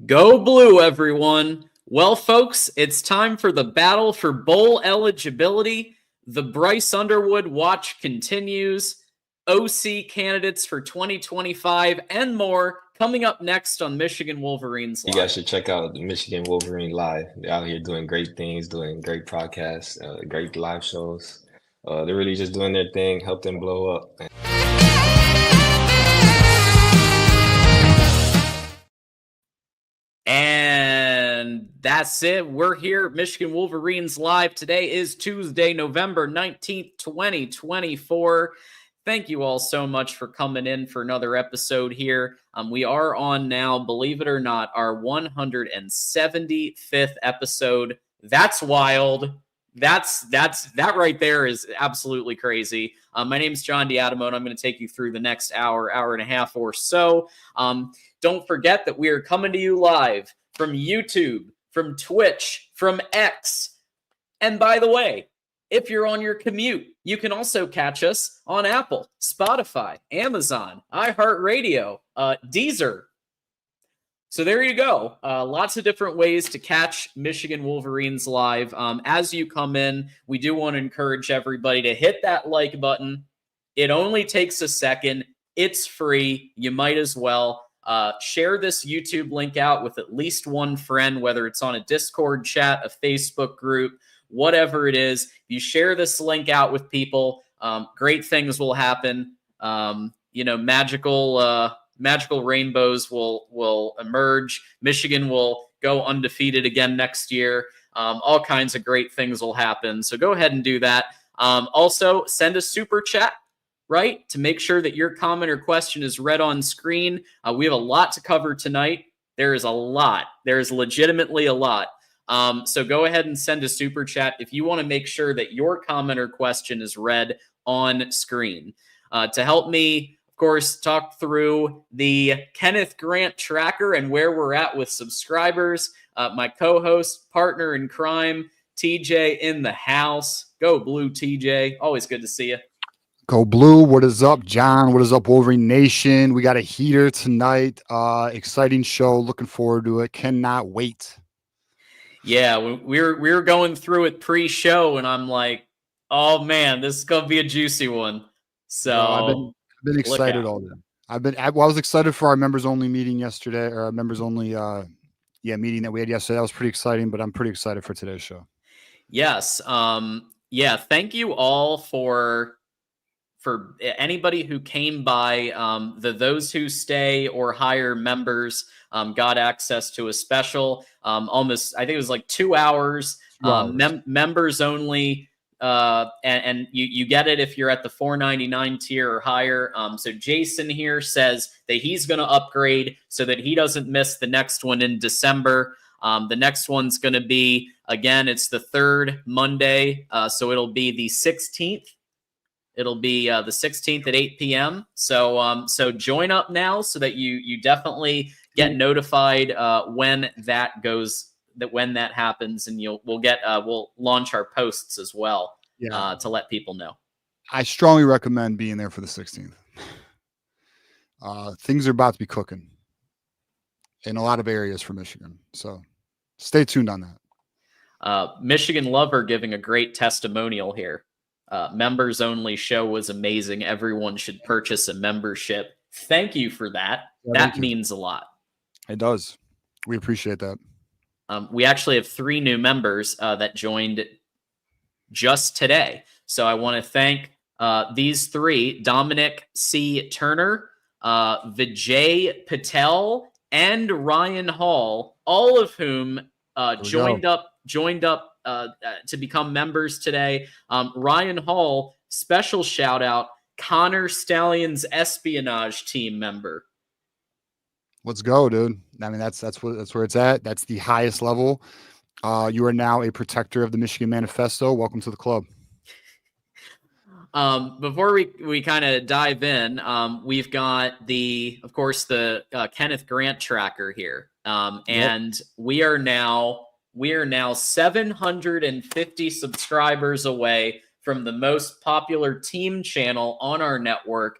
Go blue, everyone. Well, folks, it's time for the battle for bowl eligibility. The Bryce Underwood watch continues. OC candidates for 2025 and more coming up next on Michigan Wolverines You Live. guys should check out the Michigan Wolverine Live. They're out here doing great things, doing great podcasts, great live shows. They're really just doing their thing, help them blow up. And that's it. We're here at Michigan Wolverines Live. Today is Tuesday, November 19th, 2024. Thank you all so much for coming in for another episode here. We are on now, believe it or not, our 175th episode. That's wild. That right there is absolutely crazy. My name is John D'Adamo, and I'm going to take you through the next hour and a half or so. Don't forget that we are coming to you live from YouTube, from Twitch, from X. And by the way, if you're on your commute, you can also catch us on Apple, Spotify, Amazon, iHeartRadio, Deezer. So there you go. Lots of different ways to catch Michigan Wolverines live. As you come in, we do want to encourage everybody to hit that like button. It only takes a second. It's free. You might as well. Share this YouTube link out with at least one friend, whether it's on a Discord chat, a Facebook group, whatever it is. If you share this link out with people, great things will happen. Magical rainbows will emerge. Michigan will go undefeated again next year. All kinds of great things will happen. So go ahead and do that. Also, send a super chat, right, to make sure that your comment or question is read on screen. We have a lot to cover tonight. There is a lot. There is legitimately a lot. So go ahead and send a super chat if you want to make sure that your comment or question is read on screen. To help me, of course, talk through the Kenneth Grant tracker and where we're at with subscribers, my co-host, partner in crime, TJ in the house. Go blue, TJ. Always good to see you. Go blue. What is up, John? What is up, Wolverine Nation? We got a heater tonight. Exciting show. Looking forward to it. Cannot wait. Yeah, we were going through it pre-show, and I'm like, oh man, this is gonna be a juicy one. So I've been excited all day. I was excited for our members only meeting yesterday, or our members only meeting that we had yesterday. That was pretty exciting, but I'm pretty excited for today's show. Yes. Thank you all for anybody who came by. Those who stay or hire members got access to a special, almost, I think it was like 2 hours, members only. And you get it if you're at the $4.99 tier or higher. So Jason here says that he's going to upgrade so that he doesn't miss the next one in December. The next one's going to be, again, it's the third Monday. So it'll be the 16th. It'll be the 16th at 8 p.m. So join up now so that you definitely get notified when that happens, and we'll launch our posts as well to let people know. I strongly recommend being there for the 16th. Things are about to be cooking in a lot of areas for Michigan, so stay tuned on that. Michigan Lover giving a great testimonial here. Members only show was amazing. Everyone should purchase a membership. Thank you for that. That means a lot. It does. We appreciate that. We actually have 3 new members that joined just today. So I want to thank these 3, Dominic C. Turner, Vijay Patel, and Ryan Hall, all of whom joined up to become members today. Ryan Hall, special shout out, Connor Stallion's espionage team member. Let's go, dude. I mean, that's where it's at. That's the highest level. You are now a protector of the Michigan Manifesto. Welcome to the club. Before we kind of dive in, we've got of course, the Kenneth Grant tracker here. And we are now 750 subscribers away from the most popular team channel on our network,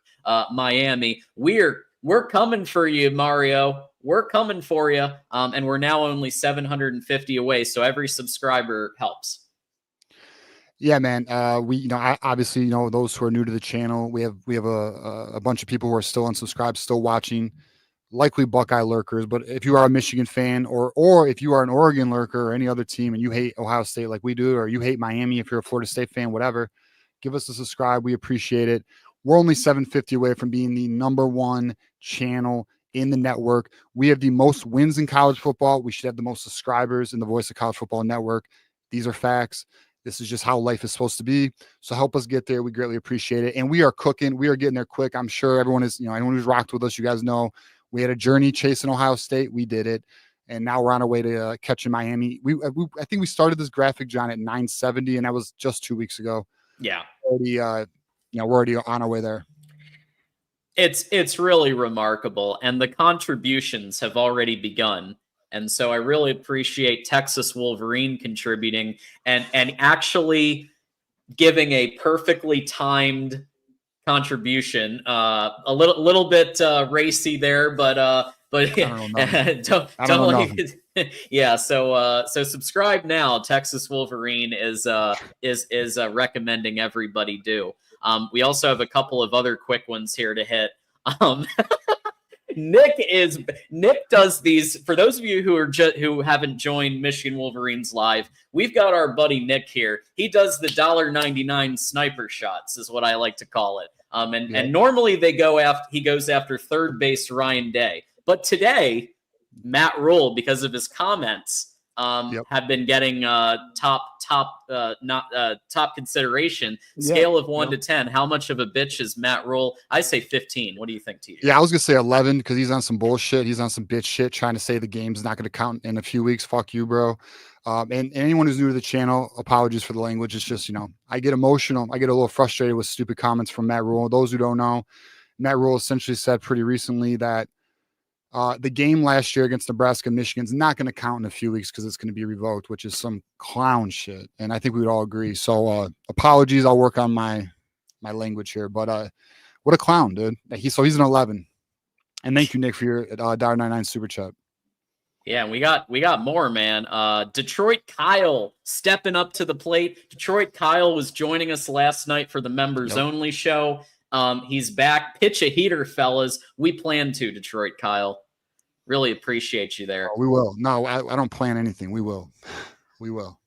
Miami. We're we're coming for you, Mario. We're coming for you. And we're now only 750 away. So every subscriber helps. Yeah, man. Obviously, those who are new to the channel, we have a bunch of people who are still unsubscribed, still watching, likely Buckeye lurkers. But if you are a Michigan fan, or if you are an Oregon lurker or any other team, and you hate Ohio State like we do, or you hate Miami, if you're a Florida State fan, whatever, give us a subscribe. We appreciate it. We're only 750 away from being the #1 channel in the network. We have the most wins in college football. We should have the most subscribers in the Voice of College Football Network. These are facts. This is just how life is supposed to be. So help us get there. We greatly appreciate it. And we are cooking. We are getting there quick. I'm sure everyone is, anyone who's rocked with us, you guys know we had a journey chasing Ohio State. We did it. And now we're on our way to catching Miami. I think we started this graphic, John, at 970, and that was just 2 weeks ago. Yeah. We're already on our way there. It's really remarkable. And the contributions have already begun. And so I really appreciate Texas Wolverine contributing and actually giving a perfectly timed contribution. A little bit racy there, but don't yeah. So subscribe now. Texas Wolverine is recommending everybody do. We also have a couple of other quick ones here to hit. Nick does these for those of you who haven't joined Michigan Wolverines live. We've got our buddy Nick here. He does the $1.99 sniper shots, is what I like to call it. And normally he goes after third base Ryan Day, but today Matt Rule, because of his comments, have been getting top consideration. Scale of 1 to 10. How much of a bitch is Matt Rule? I say 15. What do you think, TJ? Yeah, I was gonna say 11 because he's on some bullshit. He's on some bitch shit, trying to say the game's not gonna count in a few weeks. Fuck you, bro. And anyone who's new to the channel, apologies for the language. It's just, I get emotional. I get a little frustrated with stupid comments from Matt Rule. Those who don't know, Matt Rule essentially said pretty recently that the game last year against Nebraska and Michigan's not going to count in a few weeks because it's going to be revoked, which is some clown shit. And I think we would all agree. So apologies. I'll work on my language here. But what a clown, dude. He's an 11. And thank you, Nick, for your $1.99 super chat. Yeah, we got more, man. Detroit Kyle stepping up to the plate. Detroit Kyle was joining us last night for the members only show. He's back. Pitch a heater, fellas. We plan to, Detroit Kyle. Really appreciate you there. Oh, we will. No, I don't plan anything. We will. We will.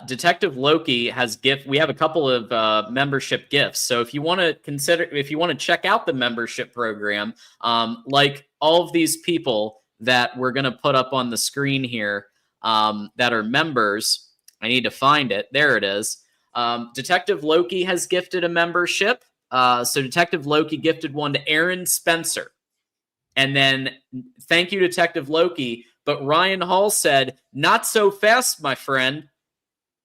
Detective Loki has gift. We have a couple of membership gifts. So if you want to check out the membership program, like all of these people that we're going to put up on the screen here, that are members, I need to find it. There it is. Detective Loki has gifted a membership. So Detective Loki gifted one to Aaron Spencer. And then thank you, Detective Loki. But Ryan Hall said, not so fast, my friend.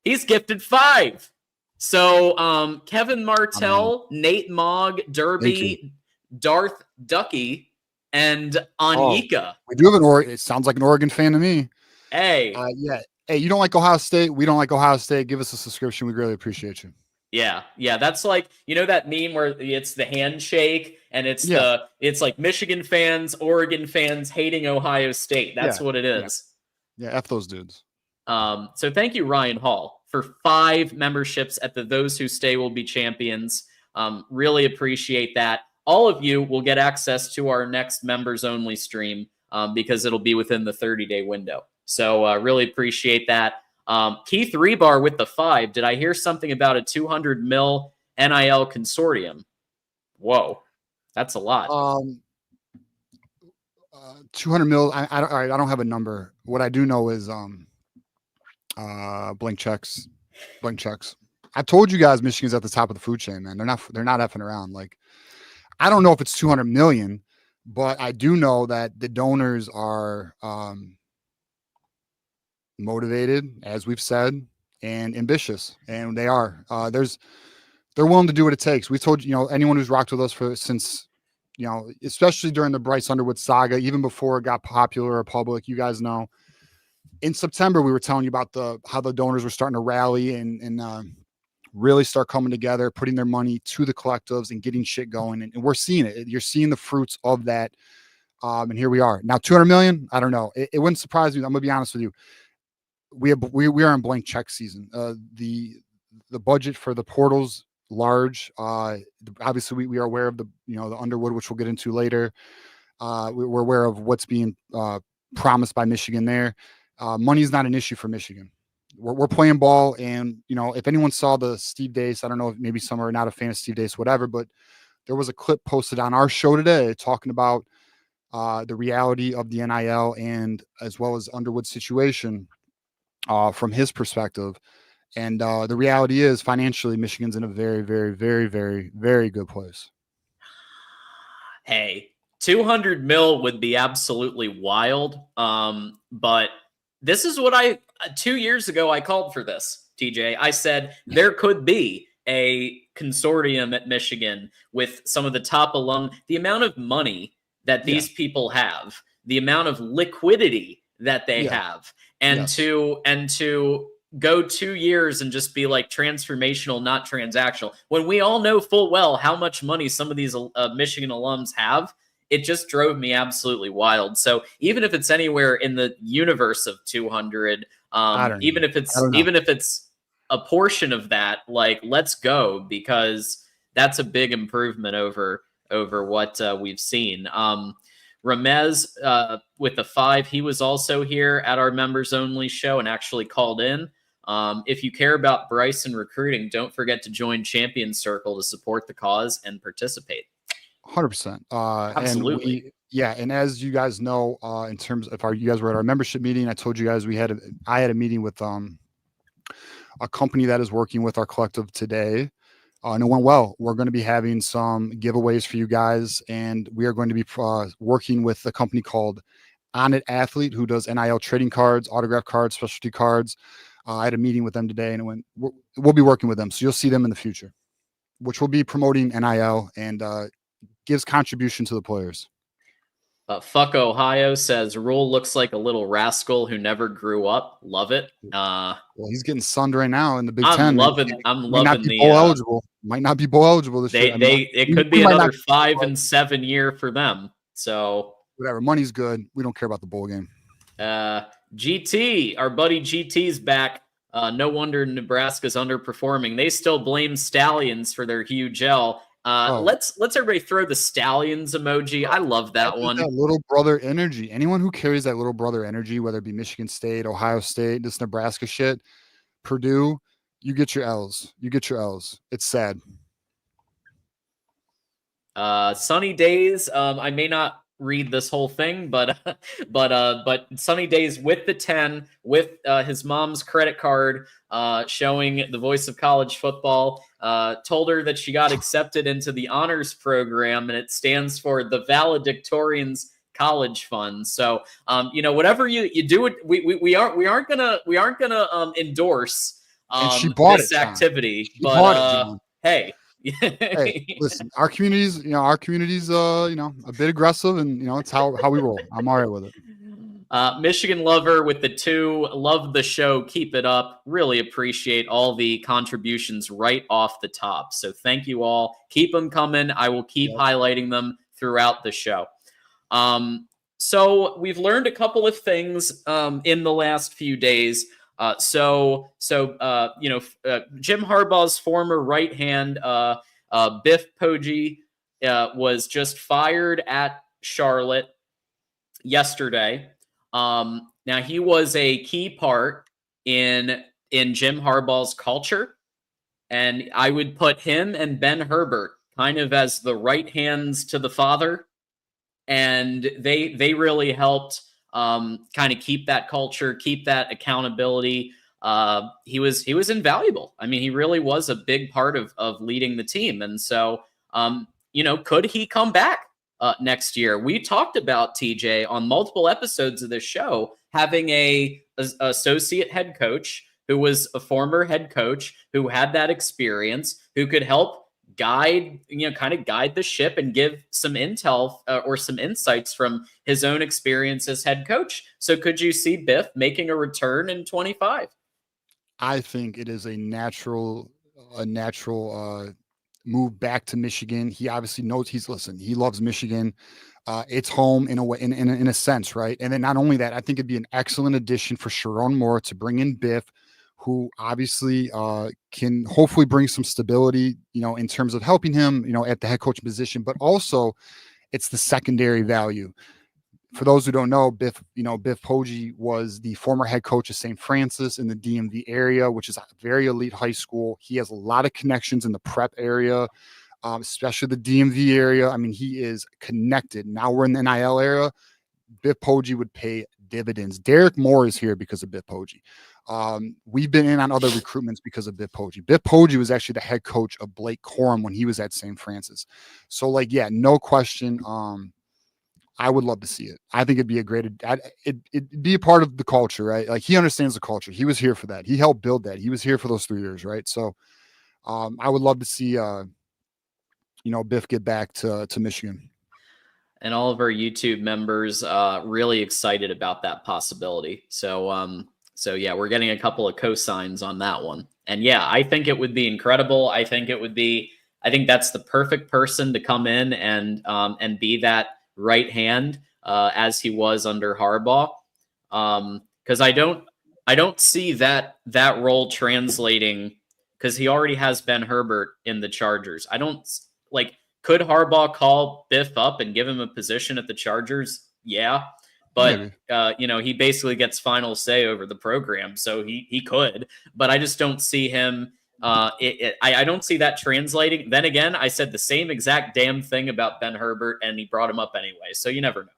He's gifted 5. So Kevin Martell, Nate Mogg, Derby, Darth Ducky, and Anyika. We do have an Oregon. It sounds like an Oregon fan to me. Hey. Yeah. Hey, you don't like Ohio State? We don't like Ohio State. Give us a subscription. We really appreciate you. Yeah. That's like, that meme where it's the handshake and it's like Michigan fans, Oregon fans hating Ohio State. That's what it is. Yeah, F those dudes. So thank you, Ryan Hall, for 5 memberships at the Those Who Stay Will Be Champions. Really appreciate that. All of you will get access to our next members only stream because it'll be within the 30-day window. So really appreciate that. Keith Rebar with the 5. Did I hear something about a $200 million NIL consortium? Whoa, that's a lot. 200 mil. I don't have a number. What I do know is blank checks. I told you guys Michigan's at the top of the food chain, man. They're not effing around. Like, I don't know if it's 200 million, but I do know that the donors are motivated, as we've said, and ambitious, and they are. They're willing to do what it takes. We told anyone who's rocked with us since especially during the Bryce Underwood saga, even before it got popular or public. You guys know, in September we were telling you about how the donors were starting to rally, and really start coming together, putting their money to the collectives and getting shit going. And we're seeing it. You're seeing the fruits of that. And here we are now. 200 million. I don't know. It wouldn't surprise me. I'm gonna be honest with you. We are in blank check season. The budget for the portal's large. Obviously we are aware of the Underwood, which we'll get into later. We're aware of what's being promised by Michigan there. Money is not an issue for Michigan. We're playing ball, and if anyone saw the Steve Dace, I don't know if maybe some are not a fan of Steve Dace, whatever, but there was a clip posted on our show today talking about the reality of the NIL and as well as Underwood's situation from his perspective. And the reality is financially, Michigan's in a very, very, very, very, very good place. Hey, 200 mil would be absolutely wild. But this is what 2 years ago, I called for this, TJ. I said there could be a consortium at Michigan with some of the top alum, the amount of money that these people have, the amount of liquidity that they have, and to go 2 years and just be like transformational, not transactional. When we all know full well how much money some of these Michigan alums have, it just drove me absolutely wild. So even if it's anywhere in the universe of 200, even if it's a portion of that, like, let's go, because that's a big improvement over what we've seen. Ramez with the 5, he was also here at our members only show and actually called in. If you care about Bryce and recruiting, don't forget to join Champion Circle to support the cause and participate. 100%. Absolutely. And as you guys know, in terms of you guys were at our membership meeting, I told you guys I had a meeting with a company that is working with our collective today. And it went well. We're going to be having some giveaways for you guys, and we are going to be working with a company called On It Athlete, who does NIL trading cards, autograph cards, specialty cards. I had a meeting with them today, and we'll be working with them. So you'll see them in the future, which will be promoting NIL and gives contribution to the players. Fuck Ohio says Rule looks like a little rascal who never grew up. Love it. Well, he's getting sunned right now in the Big I'm Ten. loving the bowl eligible. Might not be bowl eligible this year. It could be another 5 and 7 year for them. So whatever, money's good. We don't care about the bowl game. GT, our buddy GT's back. No wonder Nebraska's underperforming. They still blame Stallions for their huge L. Let's everybody throw the Stallions emoji. I love that one. That little brother energy. Anyone who carries that little brother energy, whether it be Michigan State, Ohio State, this Nebraska shit, Purdue, you get your L's. It's sad. Sunny Days. I may not read this whole thing, but Sunny Days with the 10 with his mom's credit card, showing the voice of college football, told her that she got accepted into the honors program, and it stands for the Valedictorians College Fund. So whatever you do it, we aren't gonna endorse this activity, but hey. Hey, listen, our community's a bit aggressive, and it's how we roll. I'm all right with it. Michigan lover with the 2, love the show, keep it up. Really appreciate all the contributions right off the top. So thank you all. Keep them coming. I will keep highlighting them throughout the show. So we've learned a couple of things in the last few days. Jim Harbaugh's former right hand, Biff Poggi, was just fired at Charlotte yesterday. Now he was a key part in Jim Harbaugh's culture, and I would put him and Ben Herbert kind of as the right hands to the father, and they really helped kind of keep that culture, keep that accountability. He was invaluable. I mean, he really was a big part of leading the team. And so, could he come back next year? We talked about TJ on multiple episodes of this show, having a associate head coach who was a former head coach who had that experience, who could help guide the ship and give some intel or some insights from his own experience as head coach. So could you see Biff making a return in 25? I think it is a natural a natural move back to Michigan. He obviously knows he loves Michigan. It's home in a way, in a sense, right? And then not only that, I think it'd be an excellent addition for Sharon Moore to bring in Biff, who obviously can hopefully bring some stability, in terms of helping him, at the head coach position, but also it's the secondary value. For those who don't know, Biff Poggi was the former head coach of St. Francis in the DMV area, which is a very elite high school. He has a lot of connections in the prep area, especially the DMV area. I mean, he is connected. Now we're in the NIL era. Biff Poggi would pay dividends. Derek Moore is here because of Biff Poggi. We've been in on other recruitments because of Biff Poggi. Biff Poggi was actually the head coach of Blake Corum when he was at St. Francis. So, no question. I would love to see it. I think it'd be it'd be a part of the culture, right? Like, he understands the culture. He was here for that. He helped build that. He was here for those 3 years, right? So, I would love to see, Biff get back to Michigan. And all of our YouTube members really excited about that possibility. So yeah, we're getting a couple of cosigns on that one. And yeah, I think it would be incredible. I think that's the perfect person to come in and be that right hand as he was under Harbaugh. Because I don't see that role translating, because he already has Ben Herbert in the Chargers. I don't could Harbaugh call Biff up and give him a position at the Chargers? Yeah. But, he basically gets final say over the program. So he could, but I just don't see him. I don't see that translating. Then again, I said the same exact damn thing about Ben Herbert, and he brought him up anyway. So you never know.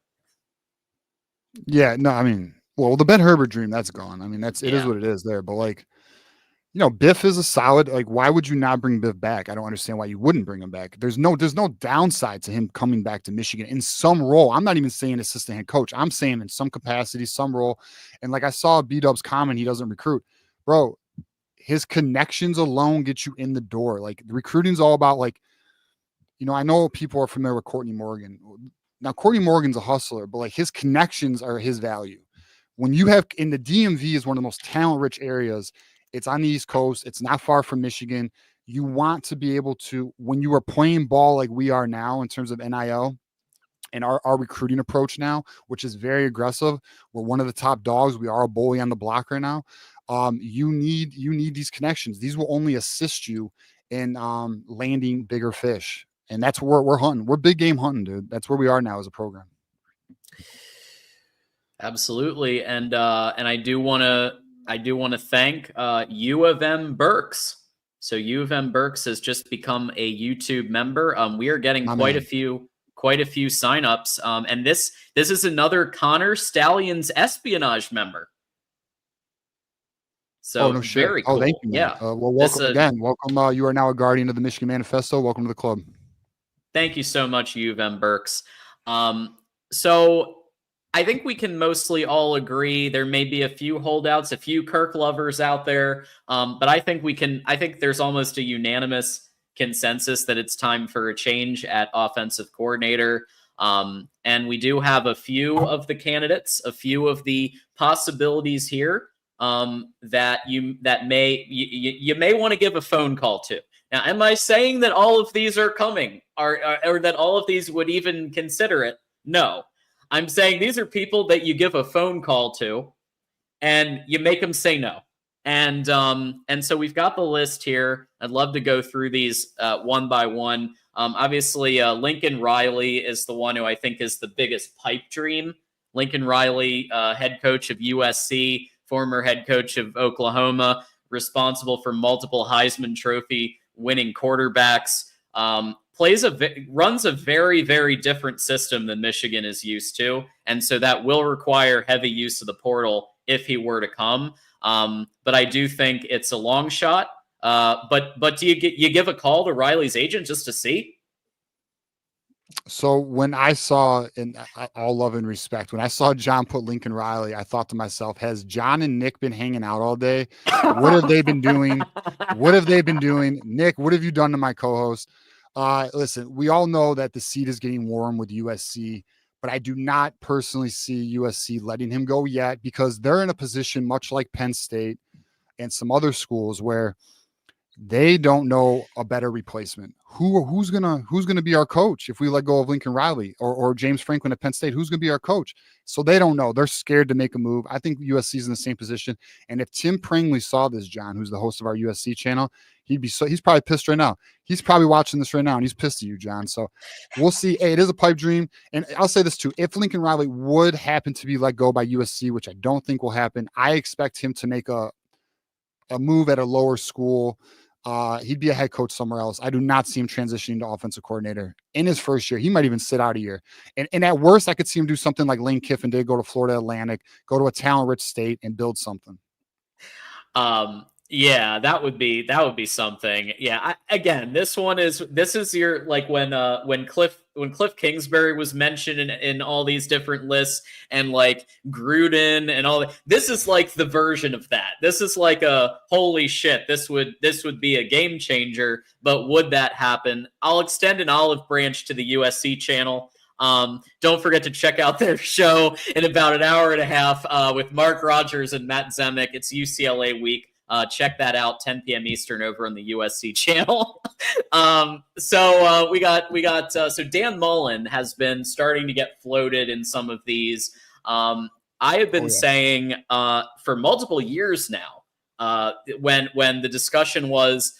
Yeah, no, I mean, well, the Ben Herbert dream, that's gone. I mean, it is what it is there. But Biff is a solid. Why would you not bring Biff back? I don't understand why you wouldn't bring him back. There's no downside to him coming back to Michigan in some role. I'm not even saying assistant head coach. I'm saying in some capacity, some role. And I saw B-Dub's comment, he doesn't recruit. Bro, his connections alone get you in the door. The recruiting's all about I know people are familiar with Courtney Morgan. Now, Courtney Morgan's a hustler, but his connections are his value. When you have in the DMV is one of the most talent-rich areas. It's on the East Coast. It's not far from Michigan. You want to be able to, when you are playing ball like we are now in terms of NIL and our recruiting approach now, which is very aggressive. We're one of the top dogs. We are a bully on the block right now. You need these connections. These will only assist you in landing bigger fish. And that's where we're hunting. We're big game hunting, dude. That's where we are now as a program. Absolutely. And I do want to thank U of M Berks. So U of M Berks has just become a YouTube member. We are getting quite a few signups. And this is another Connor Stallions espionage member. So no shit. very cool. Thank you, man. Yeah. Well, welcome again. Welcome. You are now a guardian of the Michigan Manifesto. Welcome to the club. Thank you so much, U of M Berks. So I think we can mostly all agree there may be a few holdouts, a few Kirk lovers out there, but I think there's almost a unanimous consensus that it's time for a change at offensive coordinator. And we do have a few of the candidates, a few of the possibilities here that you may want to give a phone call to. Now, am I saying that all of these are coming, or that all of these would even consider it? No. I'm saying these are people that you give a phone call to and you make them say no. And so we've got the list here. I'd love to go through these one by one. Obviously, Lincoln Riley is the one who I think is the biggest pipe dream. Lincoln Riley, head coach of USC, former head coach of Oklahoma, responsible for multiple Heisman Trophy winning quarterbacks. Runs a very, very different system than Michigan is used to. And so that will require heavy use of the portal if he were to come. But I do think it's a long shot. But do you give a call to Riley's agent just to see? So when I saw, in all love and respect, when I saw John put Lincoln Riley, I thought to myself, has John and Nick been hanging out all day? What have they been doing? Nick, what have you done to my co-host? Listen, we all know that the seat is getting warm with USC, but I do not personally see USC letting him go yet, because they're in a position much like Penn State and some other schools where They don't know a better replacement. Who's gonna be our coach if we let go of Lincoln Riley or James Franklin at Penn State? Who's gonna be our coach? So they don't know. They're scared to make a move. I think USC's in the same position. And if Tim Pringley saw this, John, who's the host of our USC channel, he's probably pissed right now. He's probably watching this right now and he's pissed at you, John. So we'll see. Hey, it is a pipe dream. And I'll say this too. If Lincoln Riley would happen to be let go by USC, which I don't think will happen, I expect him to make a move at a lower school. He'd be a head coach somewhere else. I do not see him transitioning to offensive coordinator in his first year. He might even sit out a year. And at worst, I could see him do something like Lane Kiffin did, go to Florida Atlantic, go to a talent-rich state and build something. Yeah, that would be something. Yeah, again, this is your, like, when Cliff Kingsbury was mentioned in all these different lists, and like Gruden and all that. This is like the version of that. This is like a holy shit. This would be a game changer. But would that happen? I'll extend an olive branch to the USC channel. Don't forget to check out their show in about an hour and a half with Mark Rogers and Matt Zemek. It's UCLA week. Check that out, 10 p.m. Eastern over on the USC channel. So Dan Mullen has been starting to get floated in some of these. I have been saying for multiple years now, when the discussion was,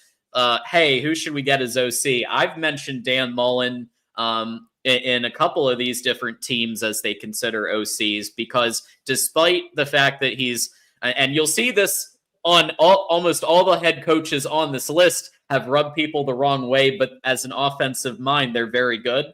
hey, who should we get as OC? I've mentioned Dan Mullen in a couple of these different teams as they consider OCs, because despite the fact that he's, and you'll see this on almost all the head coaches on this list have rubbed people the wrong way, but as an offensive mind, they're very good.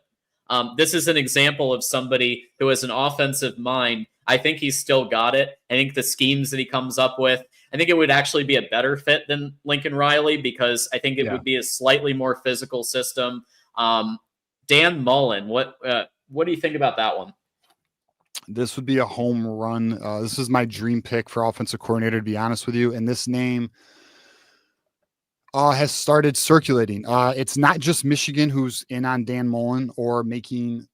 This is an example of somebody who has an offensive mind. I think he's still got it. I think the schemes that he comes up with, I think it would actually be a better fit than Lincoln Riley, because I think it would be a slightly more physical system. Dan Mullen, what do you think about that one? This would be a home run. This is my dream pick for offensive coordinator, to be honest with you. And this name has started circulating. It's not just Michigan who's in on Dan Mullen or making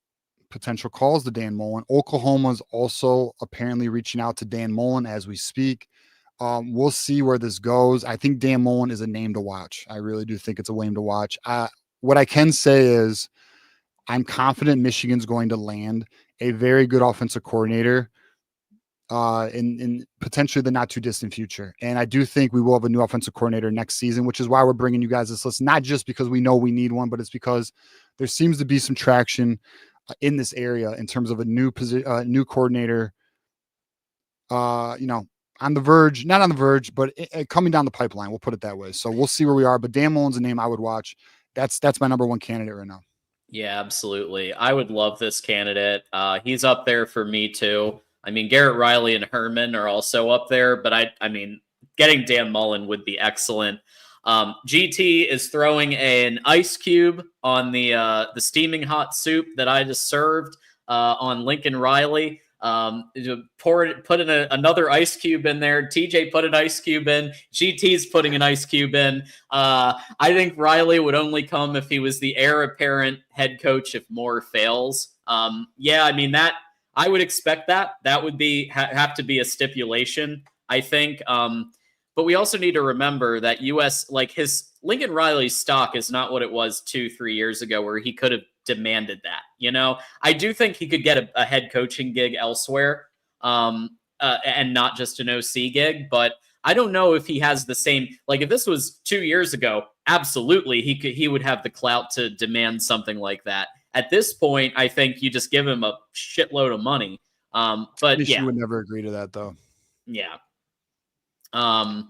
potential calls to Dan Mullen. Oklahoma's also apparently reaching out to Dan Mullen as we speak. We'll see where this goes. I think Dan Mullen is a name to watch. I really do think it's a name to watch. What I can say is I'm confident Michigan's going to land a very good offensive coordinator in potentially the not too distant future. And I do think we will have a new offensive coordinator next season, which is why we're bringing you guys this list, not just because we know we need one, but it's because there seems to be some traction in this area in terms of a new new coordinator, on the verge, not on the verge, but coming down the pipeline. We'll put it that way. So we'll see where we are, but Dan Mullen's a name I would watch. That's my number one candidate right now. Yeah, absolutely. I would love this candidate. He's up there for me too. I mean, Garrett Riley and Herman are also up there, but I mean, getting Dan Mullen would be excellent. GT is throwing an ice cube on the steaming hot soup that I just served on Lincoln Riley. Put in another ice cube in there. TJ put an ice cube in. GT's putting an ice cube in. I think Riley would only come if he was the heir apparent head coach if Moore fails. Yeah, I mean, that I would expect that would be have to be a stipulation, I think. But we also need to remember that his Lincoln Riley's stock is not what it was 2-3 years ago, where he could have demanded that. I do think he could get a head coaching gig elsewhere, and not just an OC gig, but I don't know if he has the same, like, if this was 2 years ago, absolutely he would have the clout to demand something like that. At this point, I think you just give him a shitload of money. But yeah, you would never agree to that though. Yeah. All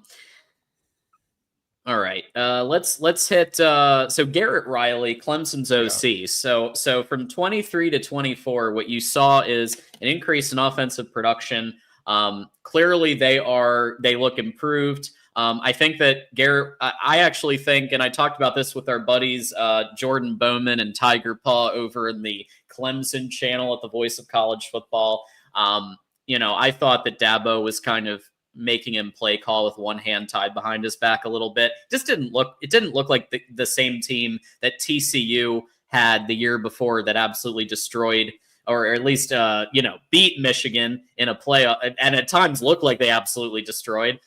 right. Let's hit so Garrett Riley, Clemson's OC. Yeah. So from 23 to 24, what you saw is an increase in offensive production. Clearly they look improved. I think that Garrett, I actually think, and I talked about this with our buddies Jordan Bowman and Tiger Paw over in the Clemson channel at the Voice of College Football. I thought that Dabo was kind of making him play call with one hand tied behind his back a little bit. It didn't look like the same team that TCU had the year before that absolutely destroyed or at least beat Michigan in a playoff, and at times looked like they absolutely destroyed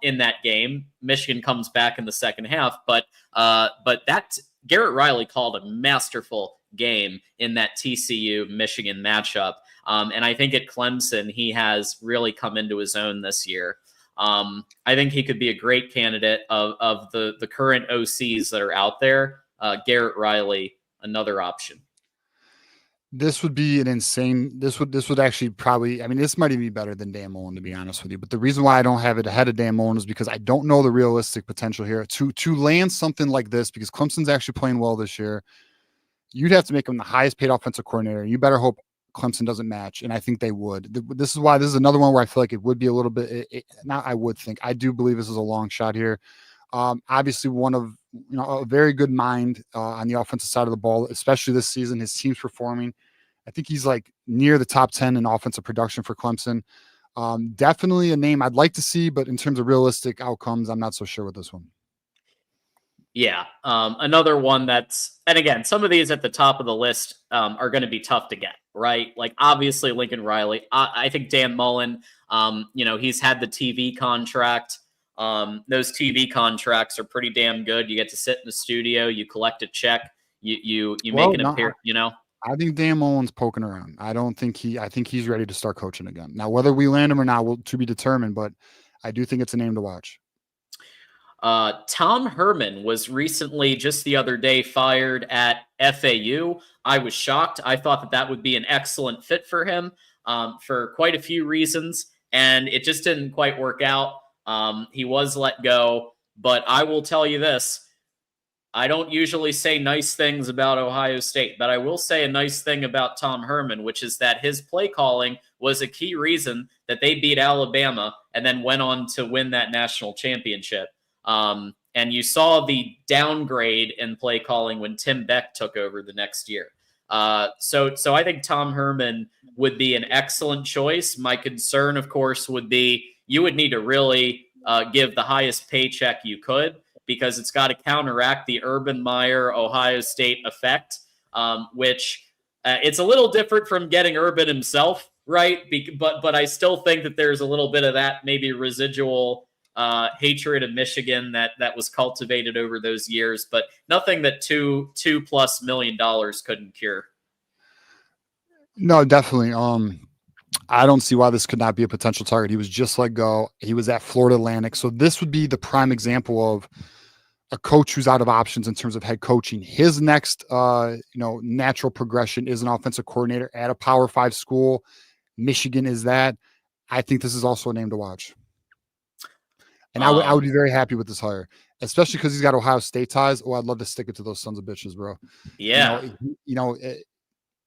in that game. Michigan comes back in the second half, but that Garrett Riley called a masterful game in that TCU Michigan matchup. And I think at Clemson, he has really come into his own this year. I think he could be a great candidate of the current OCs that are out there. Garrett Riley, another option. This would be an insane. This would actually probably. I mean, this might even be better than Dan Mullen, to be honest with you. But the reason why I don't have it ahead of Dan Mullen is because I don't know the realistic potential here to land something like this. Because Clemson's actually playing well this year. You'd have to make him the highest paid offensive coordinator. You better hope Clemson doesn't match, and I think they would. This is why this is another one where I feel like it would be a little bit. I do believe this is a long shot here. Obviously, one of a very good mind on the offensive side of the ball, especially this season. His team's performing. I think he's like near the top 10 in offensive production for Clemson. Definitely a name I'd like to see, but in terms of realistic outcomes, I'm not so sure with this one. Yeah. Another one and again, some of these at the top of the list are going to be tough to get, right? Like obviously Lincoln Riley. I think Dan Mullen, he's had the TV contract. Those TV contracts are pretty damn good. You get to sit in the studio, you collect a check, you make an appearance, I think Dan Mullen's poking around. I think he's ready to start coaching again. Now, whether we land him or not will to be determined, but I do think it's a name to watch. Tom Herman was recently, just the other day, fired at FAU. I was shocked. I thought that would be an excellent fit for him for quite a few reasons, and it just didn't quite work out. He was let go, but I will tell you this. I don't usually say nice things about Ohio State, but I will say a nice thing about Tom Herman, which is that his play calling was a key reason that they beat Alabama and then went on to win that national championship. And you saw the downgrade in play calling when Tim Beck took over the next year. So I think Tom Herman would be an excellent choice. My concern, of course, would be you would need to really give the highest paycheck you could, because it's got to counteract the Urban Meyer Ohio State effect, which it's a little different from getting Urban himself, right? But I still think that there's a little bit of that maybe residual hatred of Michigan that was cultivated over those years, but nothing that $2+ million couldn't cure. No, definitely. I don't see why this could not be a potential target. He was just let go. He was at Florida Atlantic. So this would be the prime example of a coach who's out of options in terms of head coaching. His next, natural progression is an offensive coordinator at a Power 5 school. Michigan is that. I think this is also a name to watch. And I would be very happy with this hire, especially because he's got Ohio State ties. Oh, I'd love to stick it to those sons of bitches, bro. Yeah.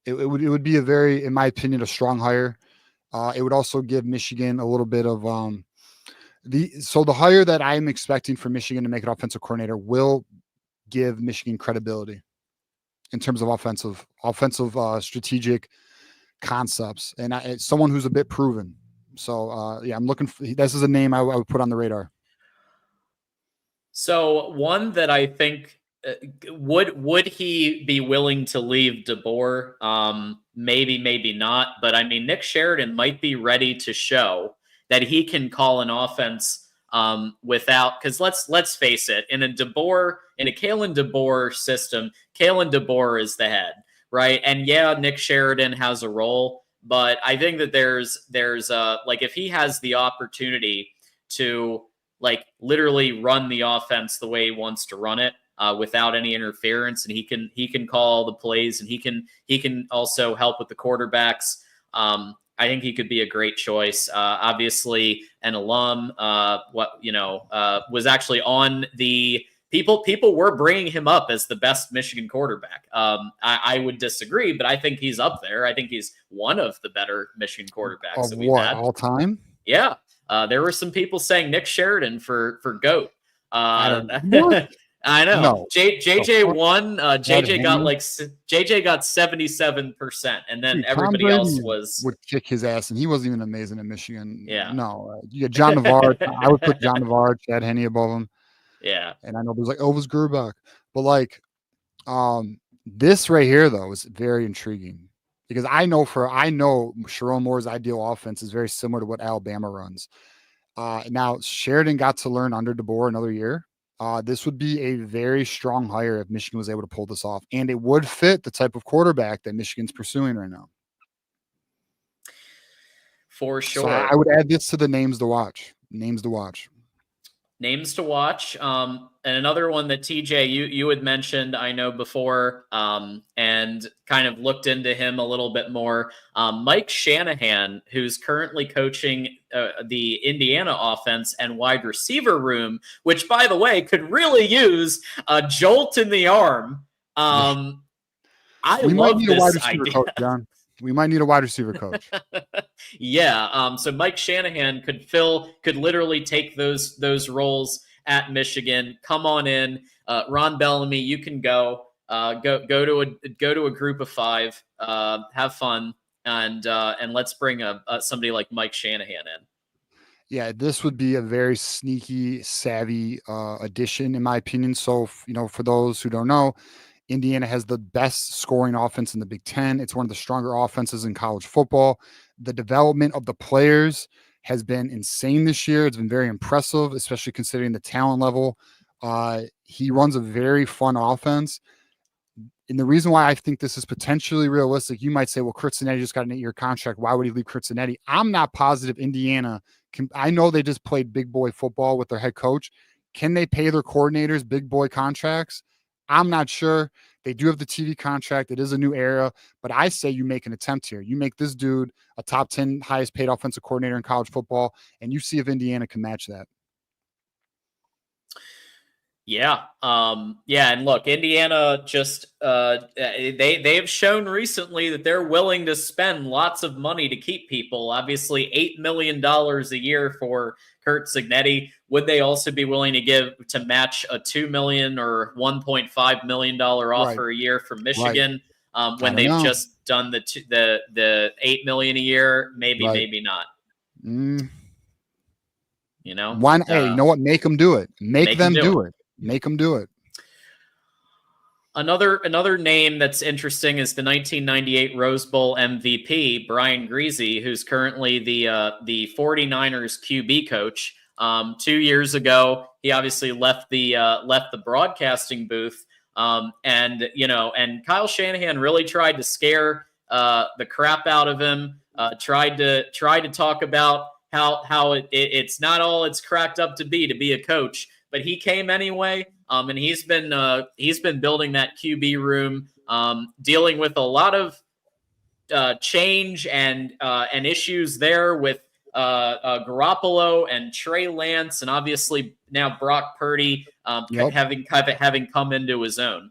It would be a very, in my opinion, a strong hire. It would also give Michigan a little bit of the hire that I'm expecting for Michigan to make an offensive coordinator will give Michigan credibility in terms of offensive strategic concepts, and it's someone who's a bit proven. So I'm looking for, this is a name I would put on the radar. So one that I think would he be willing to leave DeBoer? Maybe not. But I mean, Nick Sheridan might be ready to show that he can call an offense without. Because let's face it, in a Kalen DeBoer system, Kalen DeBoer is the head, right? And yeah, Nick Sheridan has a role, but I think that there's like if he has the opportunity to like literally run the offense the way he wants to run it without any interference, and he can call the plays, and he can also help with the quarterbacks. I think he could be a great choice. Obviously, an alum. Was actually on the people were bringing him up as the best Michigan quarterback. I would disagree, but I think he's up there. I think he's one of the better Michigan quarterbacks that we've had all time. Yeah. There were some people saying Nick Sheridan for GOAT. I know. No. JJ won. JJ got 77%, and then everybody else would kick his ass, and he wasn't even amazing in Michigan. Yeah. No. You got John Navarre. I would put John Navarre, Chad Henne above him. Yeah. And I know there's like Elvis Gerbach, but like this right here though is very intriguing. because I know Sherrone Moore's ideal offense is very similar to what Alabama runs. Now Sheridan got to learn under DeBoer another year. This would be a very strong hire if Michigan was able to pull this off, and it would fit the type of quarterback that Michigan's pursuing right now. For So sure. I would add this to the names to watch. Names to watch. And another one that TJ you had mentioned, I know before, and kind of looked into him a little bit more. Mike Shanahan, who's currently coaching the Indiana offense and wide receiver room, which, by the way, could really use a jolt in the arm. We might need a wide this receiver idea. coach, John. We might need a wide receiver coach. Yeah. So Mike Shanahan could literally take those roles at Michigan. Come on in, Ron Bellamy. You can go to a group of 5. Have fun, and let's bring somebody like Mike Shanahan in. Yeah, this would be a very sneaky, savvy addition, in my opinion. So, for those who don't know, Indiana has the best scoring offense in the Big Ten. It's one of the stronger offenses in college football. The development of the players has been insane this year. It's been very impressive, especially considering the talent level. He runs a very fun offense. And the reason why I think this is potentially realistic, you might say, well, Cincinnati just got an 8-year contract. Why would he leave Cincinnati? I'm not positive Indiana can. I know they just played big boy football with their head coach. Can they pay their coordinators big boy contracts? I'm not sure. They do have the TV contract. It is a new era, but I say you make an attempt here. You make this dude a top 10 highest paid offensive coordinator in college football, and you see if Indiana can match that. Yeah. And look, Indiana just they have shown recently that they're willing to spend lots of money to keep people. Obviously, $8 million a year for Curt Cignetti. Would they also be willing to match a $2 million or $1.5 million offer a year for Michigan when they've just done the $8 million a year? Maybe not. Why not? Hey, you know what? Make them do it. Make them do it. Make them do it. Another name that's interesting is the 1998 Rose Bowl MVP, Brian Griese, who's currently the 49ers QB coach. 2 years ago, he obviously left the broadcasting booth. And Kyle Shanahan really tried to scare the crap out of him. Tried to talk about how it's not all it's cracked up to be a coach. But he came anyway, and he's been building that QB room, dealing with a lot of change and issues there with Garoppolo and Trey Lance, and obviously now Brock Purdy having come into his own.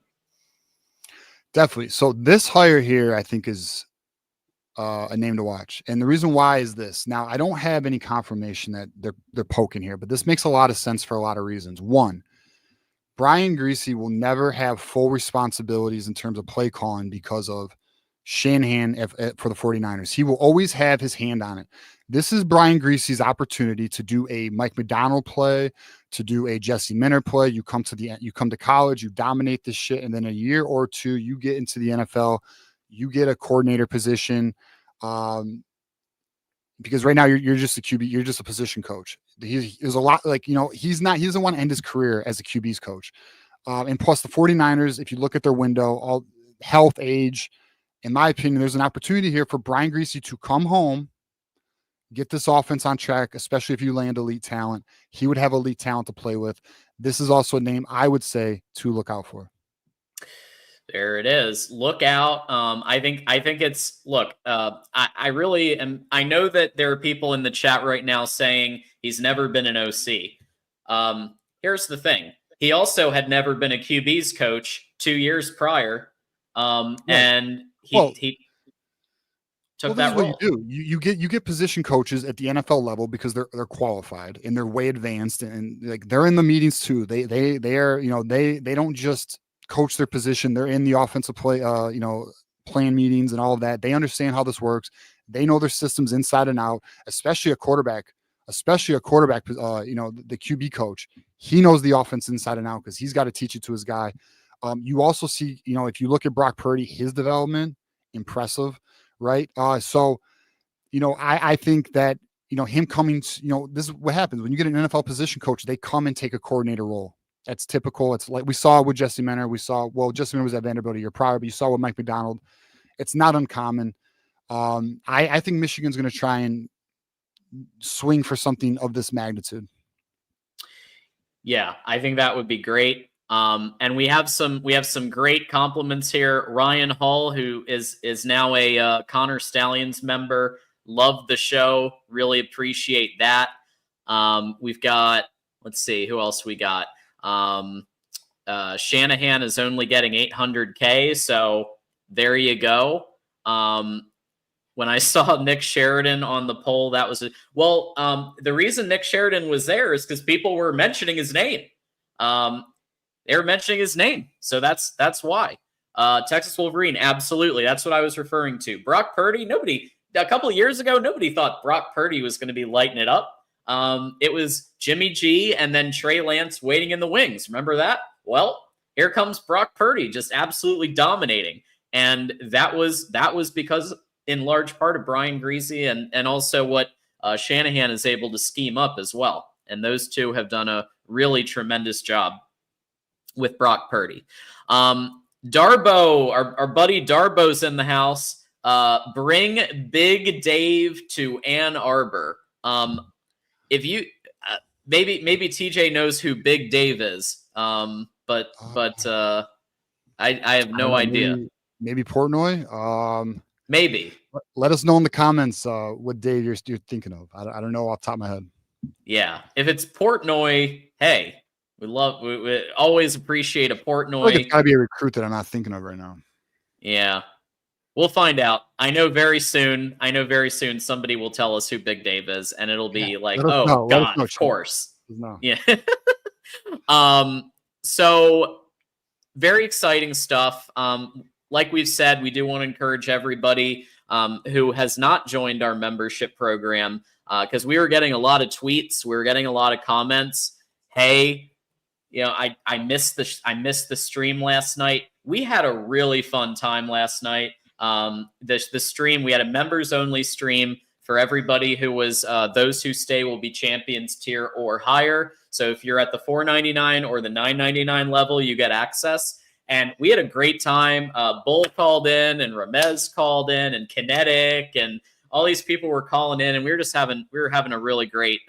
Definitely. So this hire here, I think, is a name to watch. And the reason why is this. Now, I don't have any confirmation that they're poking here, but this makes a lot of sense for a lot of reasons. One, Brian Griese will never have full responsibilities in terms of play calling because of Shanahan for the 49ers. He will always have his hand on it. This is Brian Griese's opportunity to do a Mike Macdonald play, to do a Jesse Minter play. You come to college, you dominate this shit, and then a year or two, you get into the NFL. You get a coordinator position, because right now you're just a QB, you're just a position coach. There's a lot he doesn't want to end his career as a QB's coach. And plus the 49ers, if you look at their window, all health, age, in my opinion, there's an opportunity here for Brian Griese to come home, get this offense on track, especially if you land elite talent. He would have elite talent to play with. This is also a name I would say to look out for. There it is. Look out. I think it's I really am. I know that there are people in the chat right now saying he's never been an OC. Here's the thing. He also had never been a QB's coach 2 years prior. And he took that role. What you do. You get position coaches at the NFL level because they're qualified and they're way advanced, and like they're in the meetings too. They are, they don't just coach their position. They're in the offensive play, plan meetings and all of that. They understand how this works. They know their systems inside and out, especially a quarterback, the QB coach. He knows the offense inside and out because he's got to teach it to his guy. You also see, if you look at Brock Purdy, his development, impressive. right? So, I think that, him coming, this is what happens when you get an NFL position coach, they come and take a coordinator role. That's typical. It's like we saw with Jesse Mentor. Jesse Mentor was at Vanderbilt a year prior, but you saw with Mike McDonald. It's not uncommon. I think Michigan's going to try and swing for something of this magnitude. Yeah, I think that would be great. And we have some great compliments here. Ryan Hall, who is now a Connor Stallions member, loved the show. Really appreciate that. We've got, let's see, who else we got. Shanahan is only getting 800K, so there you go. When I saw Nick Sheridan on the poll, that was the reason Nick Sheridan was there is because people were mentioning his name. They were mentioning his name, so that's why. Texas Wolverine, absolutely, that's what I was referring to. Brock Purdy, a couple of years ago, nobody thought Brock Purdy was going to be lighting it up. It was Jimmy G and then Trey Lance waiting in the wings. Remember that? Well, here comes Brock Purdy, just absolutely dominating, and that was because, in large part, of Brian Griese and also what Shanahan is able to scheme up as well. And those two have done a really tremendous job with Brock Purdy. Darbo, our buddy Darbo's in the house. Bring Big Dave to Ann Arbor. If you maybe TJ knows who Big Dave is, but I have no idea. Maybe Portnoy. Maybe. Let us know in the comments what Dave you're thinking of. I don't know off the top of my head. Yeah, if it's Portnoy, hey, we always appreciate a Portnoy. I think it's got to be a recruit that I'm not thinking of right now. Yeah, we'll find out. I know very soon somebody will tell us who Big Dave is, and it'll be God, of course. No. Yeah. So very exciting stuff. Like we've said, we do want to encourage everybody who has not joined our membership program, because we were getting a lot of tweets, we were getting a lot of comments. Hey, I missed the stream last night. We had a really fun time last night. The stream, we had a members only stream for everybody who was those who stay will be champions tier or higher. So if you're at the $4.99 or the $9.99 level, you get access. And we had a great time. Bull called in, and Ramez called in, and Kinetic, and all these people were calling in, and we were having a really great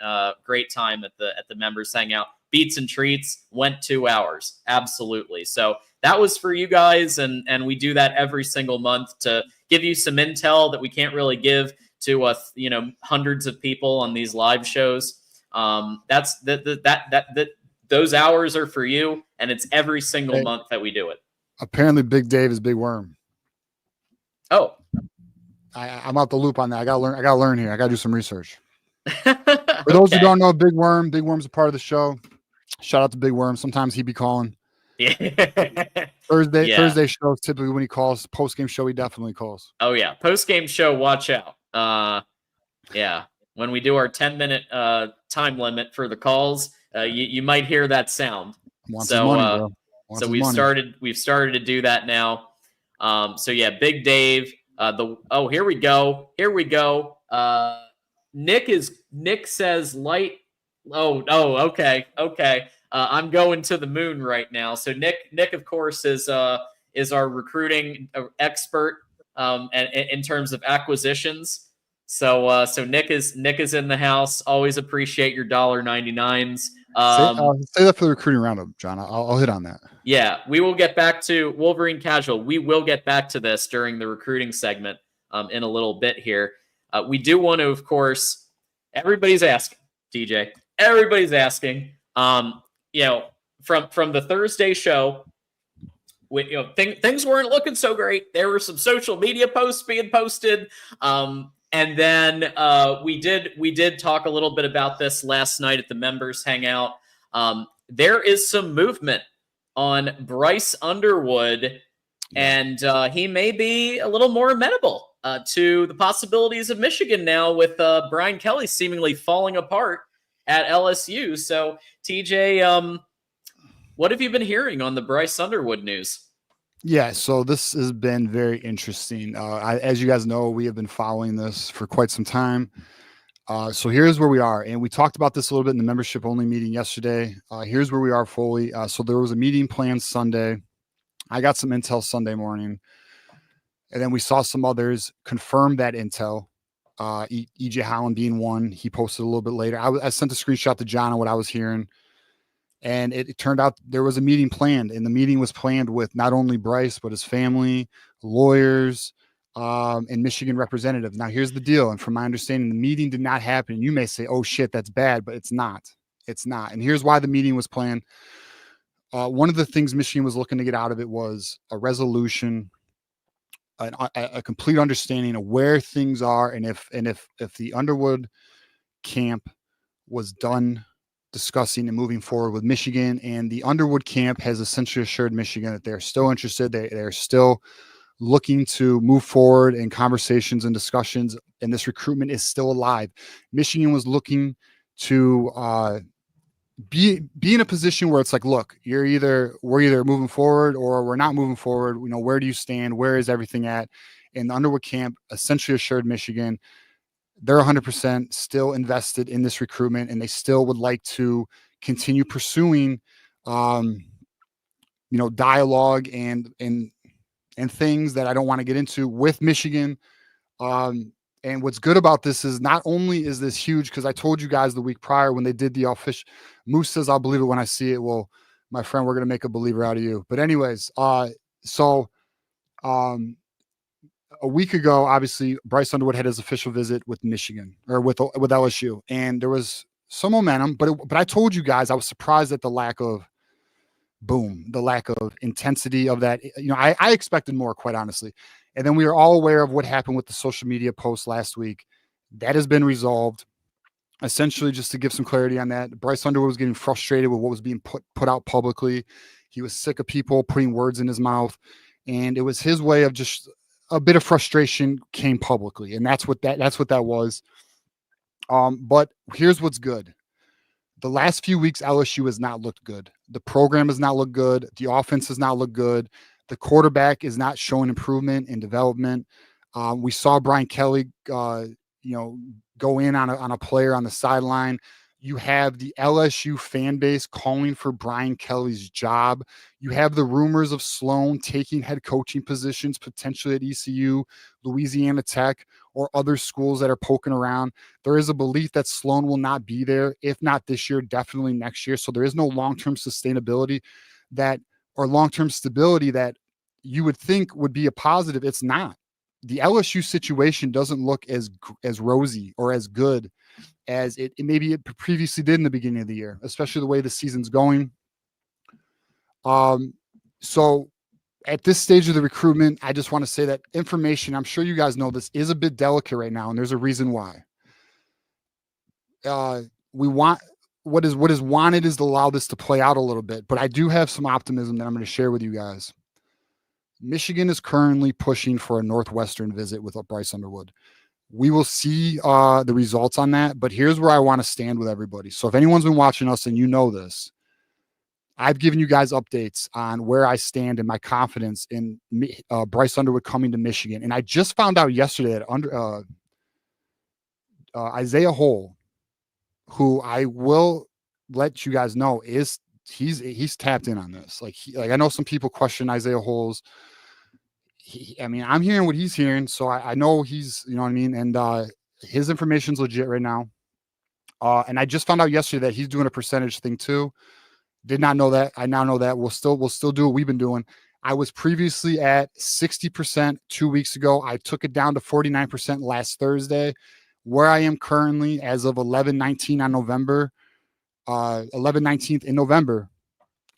time at the members hangout. Beats and treats went 2 hours, absolutely. So that was for you guys, and we do that every single month to give you some intel that we can't really give to hundreds of people on these live shows. That's those hours are for you, and it's every single month that we do it. Apparently, Big Dave is Big Worm. Oh, I'm out the loop on that. I gotta learn here. I gotta do some research. For those who don't know, Big Worm's a part of the show. Shout out to Big Worm. Sometimes he be calling. Yeah. Thursday shows typically when he calls. Post-game show, he definitely calls. Oh yeah, post-game show. Watch out. Yeah, when we do our 10-minute time limit for the calls. You might hear that sound. We've started to do that now. So yeah, Big Dave. Here we go. Nick says light. Okay. I'm going to the moon right now. So Nick of course is our recruiting expert and in terms of acquisitions. So Nick is in the house. Always appreciate your $1.99s. Say that for the recruiting roundup, John. I'll hit on that. Yeah, we will get back to Wolverine Casual. We will get back to this during the recruiting segment in a little bit here. We do want to, of course, everybody's asking, DJ. Everybody's asking. From the Thursday show, things weren't looking so great. There were some social media posts being posted. And then we did talk a little bit about this last night at the members hangout. There is some movement on Bryce Underwood, and he may be a little more amenable to the possibilities of Michigan now with Brian Kelly seemingly falling apart at LSU. So, TJ, what have you been hearing on the Bryce Underwood news? Yeah, so this has been very interesting. As you guys know, we have been following this for quite some time. So here's where we are, and we talked about this a little bit in the membership only meeting yesterday. Here's where we are fully. So there was a meeting planned Sunday. I got some intel Sunday morning, and then we saw some others confirm that intel. EJ Holland being one. He posted a little bit later. I sent a screenshot to John on what I was hearing. And it turned out there was a meeting planned, and the meeting was planned with not only Bryce, but his family, lawyers, and Michigan representatives. Now, here's the deal. And from my understanding, the meeting did not happen. You may say, oh, shit, that's bad, but it's not. It's not. And here's why the meeting was planned. One of the things Michigan was looking to get out of it was a resolution, a complete understanding of where things are, and if the Underwood camp was done discussing and moving forward with Michigan, and the Underwood camp has essentially assured Michigan that they're still interested. They're still looking to move forward in conversations and discussions, and this recruitment is still alive. Michigan was looking to be in a position where it's like, look, we're either moving forward or we're not moving forward. You know, where do you stand? Where is everything at? And the Underwood camp essentially assured Michigan they're 100% still invested in this recruitment, and they still would like to continue pursuing, dialogue and things that I don't want to get into with Michigan. And what's good about this is not only is this huge, because I told you guys the week prior when they did the official, Moose says, I'll believe it when I see it. Well, my friend, we're going to make a believer out of you. But anyways, a week ago, obviously, Bryce Underwood had his official visit with Michigan or with LSU, and there was some momentum. But I told you guys I was surprised at the lack of intensity of that. You know, I expected more, quite honestly. And then we are all aware of what happened with the social media post last week. That has been resolved. Essentially, just to give some clarity on that, Bryce Underwood was getting frustrated with what was being put out publicly. He was sick of people putting words in his mouth, and it was his way of just a bit of frustration came publicly, and that's what that was. But here's what's good. The last few weeks, LSU has not looked good. The program has not looked good. The offense has not looked good. The quarterback is not showing improvement and development. We saw Brian Kelly, go in on a player on the sideline. You have the LSU fan base calling for Brian Kelly's job. You have the rumors of Sloan taking head coaching positions, potentially at ECU, Louisiana Tech, or other schools that are poking around. There is a belief that Sloan will not be there, if not this year, definitely next year. So there is no long-term sustainability or long-term stability that you would think would be a positive. It's not. The LSU situation doesn't look as rosy or as good as it previously did in the beginning of the year, especially the way the season's going. So at this stage of the recruitment, I just want to say that information, I'm sure you guys know this, is a bit delicate right now, and there's a reason why. What is wanted is to allow this to play out a little bit, but I do have some optimism that I'm going to share with you guys. Michigan is currently pushing for a Northwestern visit with Bryce Underwood. We will see the results on that, but here's where I want to stand with everybody. So if anyone's been watching us and you know this, I've given you guys updates on where I stand and my confidence in Bryce Underwood coming to Michigan. And I just found out yesterday that Isaiah Hole, who I will let you guys know he's tapped in on this. Like I know some people question Isaiah Hole's. I'm hearing what he's hearing, so I know he's, you know what I mean? And his information's legit right now. And I just found out yesterday that he's doing a percentage thing too. Did not know that. I now know that. We'll still do what we've been doing. I was previously at 60% 2 weeks ago. I took it down to 49% last Thursday. Where I am currently as of 11/19 on November, 11/19th in November,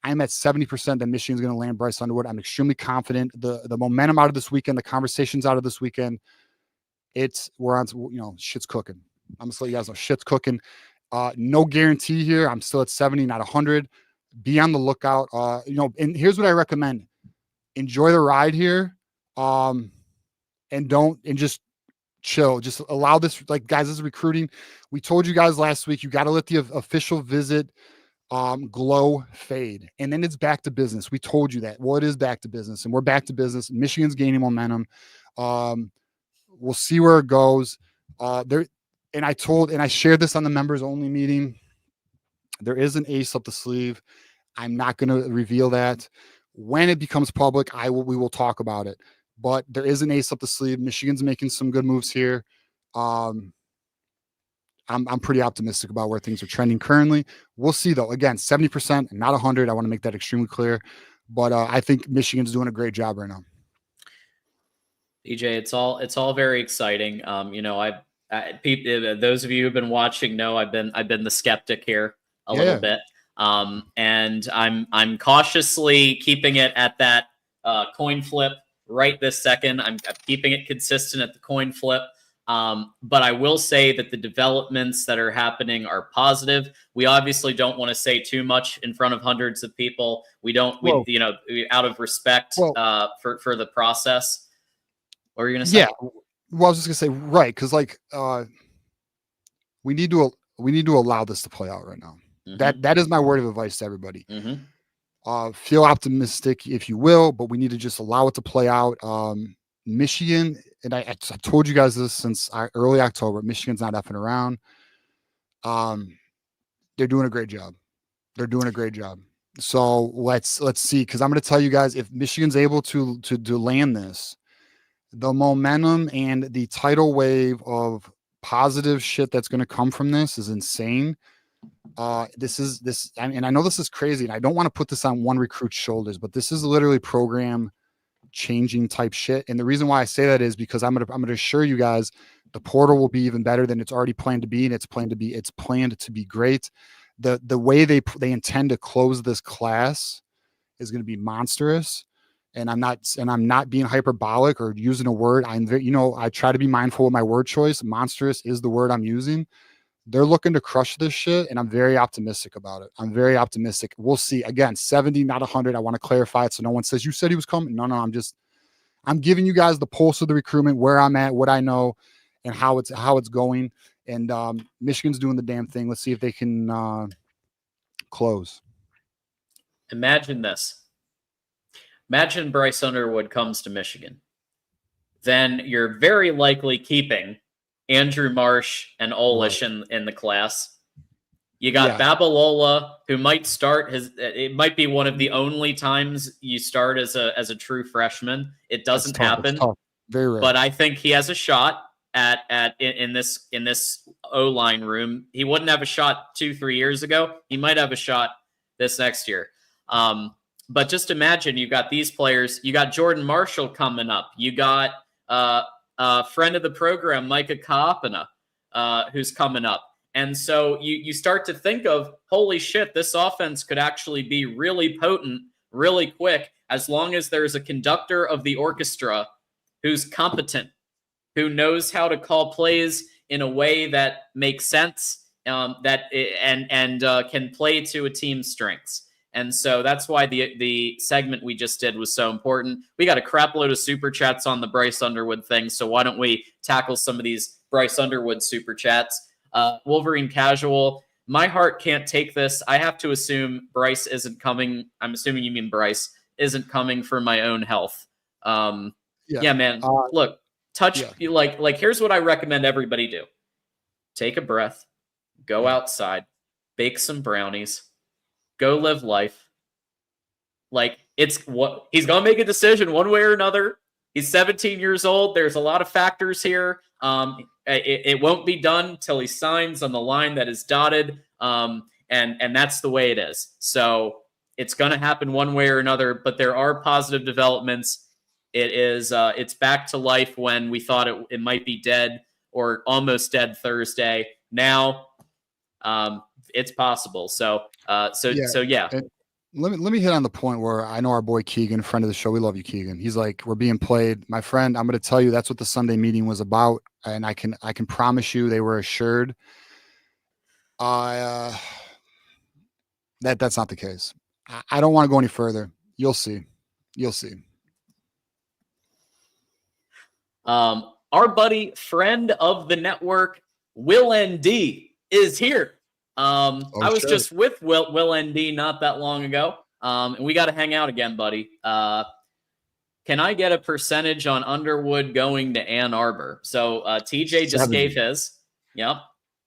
I'm at 70% that Michigan's going to land Bryce Underwood. I'm extremely confident. The momentum out of this weekend, the conversations out of this weekend, we're on, shit's cooking. I'm just let you guys know shit's cooking. No guarantee here. I'm still at 70, not 100. Be on the lookout. And here's what I recommend. Enjoy the ride here. And just chill. Just allow this, like, guys, this is recruiting. We told you guys last week, you got to let the official visit glow, fade, and then it's back to business. We told you that. Well, it is back to business, and we're back to business. Michigan's gaining momentum. We'll see where it goes. And I shared this on the members only meeting. There is an ace up the sleeve. I'm not going to reveal that. When it becomes public, we will talk about it. But there is an ace up the sleeve. Michigan's making some good moves here. I'm pretty optimistic about where things are trending currently. We'll see though. Again, 70%, not 100. I want to make that extremely clear. But I think Michigan's doing a great job right now. DJ, it's all very exciting. Those of you who've been watching know I've been the skeptic here a little bit. And I'm cautiously keeping it at that coin flip right this second. I'm keeping it consistent at the coin flip. But I will say that the developments that are happening are positive. We obviously don't want to say too much in front of hundreds of people. Out of respect for the process. What were you going to say? Yeah. Well, I was just going to say, right. Cause we need to allow this to play out right now. Mm-hmm. That is my word of advice to everybody. Mm-hmm. Feel optimistic if you will, but we need to just allow it to play out. Michigan, and I told you guys this since early October, Michigan's not effing around. They're doing a great job. So let's see. Cause I'm going to tell you guys, if Michigan's able to land this, the momentum and the tidal wave of positive shit that's going to come from this is insane. And I know this is crazy, and I don't want to put this on one recruit's shoulders, but this is literally program changing type shit. And the reason why I say that is because I'm gonna assure you guys the portal will be even better than it's already planned to be, and it's planned to be great. The way they intend to close this class is going to be monstrous. And I'm not being hyperbolic or using a word. I try to be mindful of my word choice. Monstrous is the word I'm using. They're looking to crush this shit, and I'm very optimistic about it. I'm very optimistic. We'll see. Again, 70, not 100. I want to clarify it so no one says you said he was coming. No, I'm giving you guys the pulse of the recruitment, where I'm at, what I know, and how it's going. And Michigan's doing the damn thing. Let's see if they can close. Imagine this. Imagine Bryce Underwood comes to Michigan. Then you're very likely keeping Andrew Marsh and Olish in the class. You got Babalola, who might start it might be one of the only times you start as a true freshman. It doesn't happen. Very rare. But I think he has a shot in this O-line room. He wouldn't have a shot 2-3 years ago. He might have a shot this next year. But just imagine you got these players. You got Jordan Marshall coming up. You got friend of the program, Micah Kaapana, who's coming up. And so you start to think of, holy shit, this offense could actually be really potent, really quick, as long as there's a conductor of the orchestra who's competent, who knows how to call plays in a way that makes sense, and can play to a team's strengths. And so that's why the segment we just did was so important. We got a crap load of super chats on the Bryce Underwood thing, so why don't we tackle some of these Bryce Underwood super chats? Wolverine Casual, my heart can't take this. I have to assume Bryce isn't coming. I'm assuming you mean Bryce isn't coming for my own health. Yeah, man. Look, here's what I recommend everybody do. Take a breath, go outside, bake some brownies, go live life. He's going to make a decision one way or another. He's 17 years old. There's a lot of factors here. It won't be done till he signs on the line that is dotted. And that's the way it is. So it's going to happen one way or another, but there are positive developments. It's back to life when we thought it might be dead or almost dead Thursday. Now, it's possible. So yeah. And let me hit on the point where I know our boy Keegan, friend of the show. We love you, Keegan. He's like, we're being played. My friend, I'm going to tell you that's what the Sunday meeting was about. And I can promise you they were assured. That's not the case. I don't want to go any further. You'll see. Our buddy, friend of the network, Will ND, is here. I was just with Will ND not that long ago, and we got to hang out again, buddy. Can I get a percentage on Underwood going to Ann Arbor? So TJ just 70. gave his. Yep.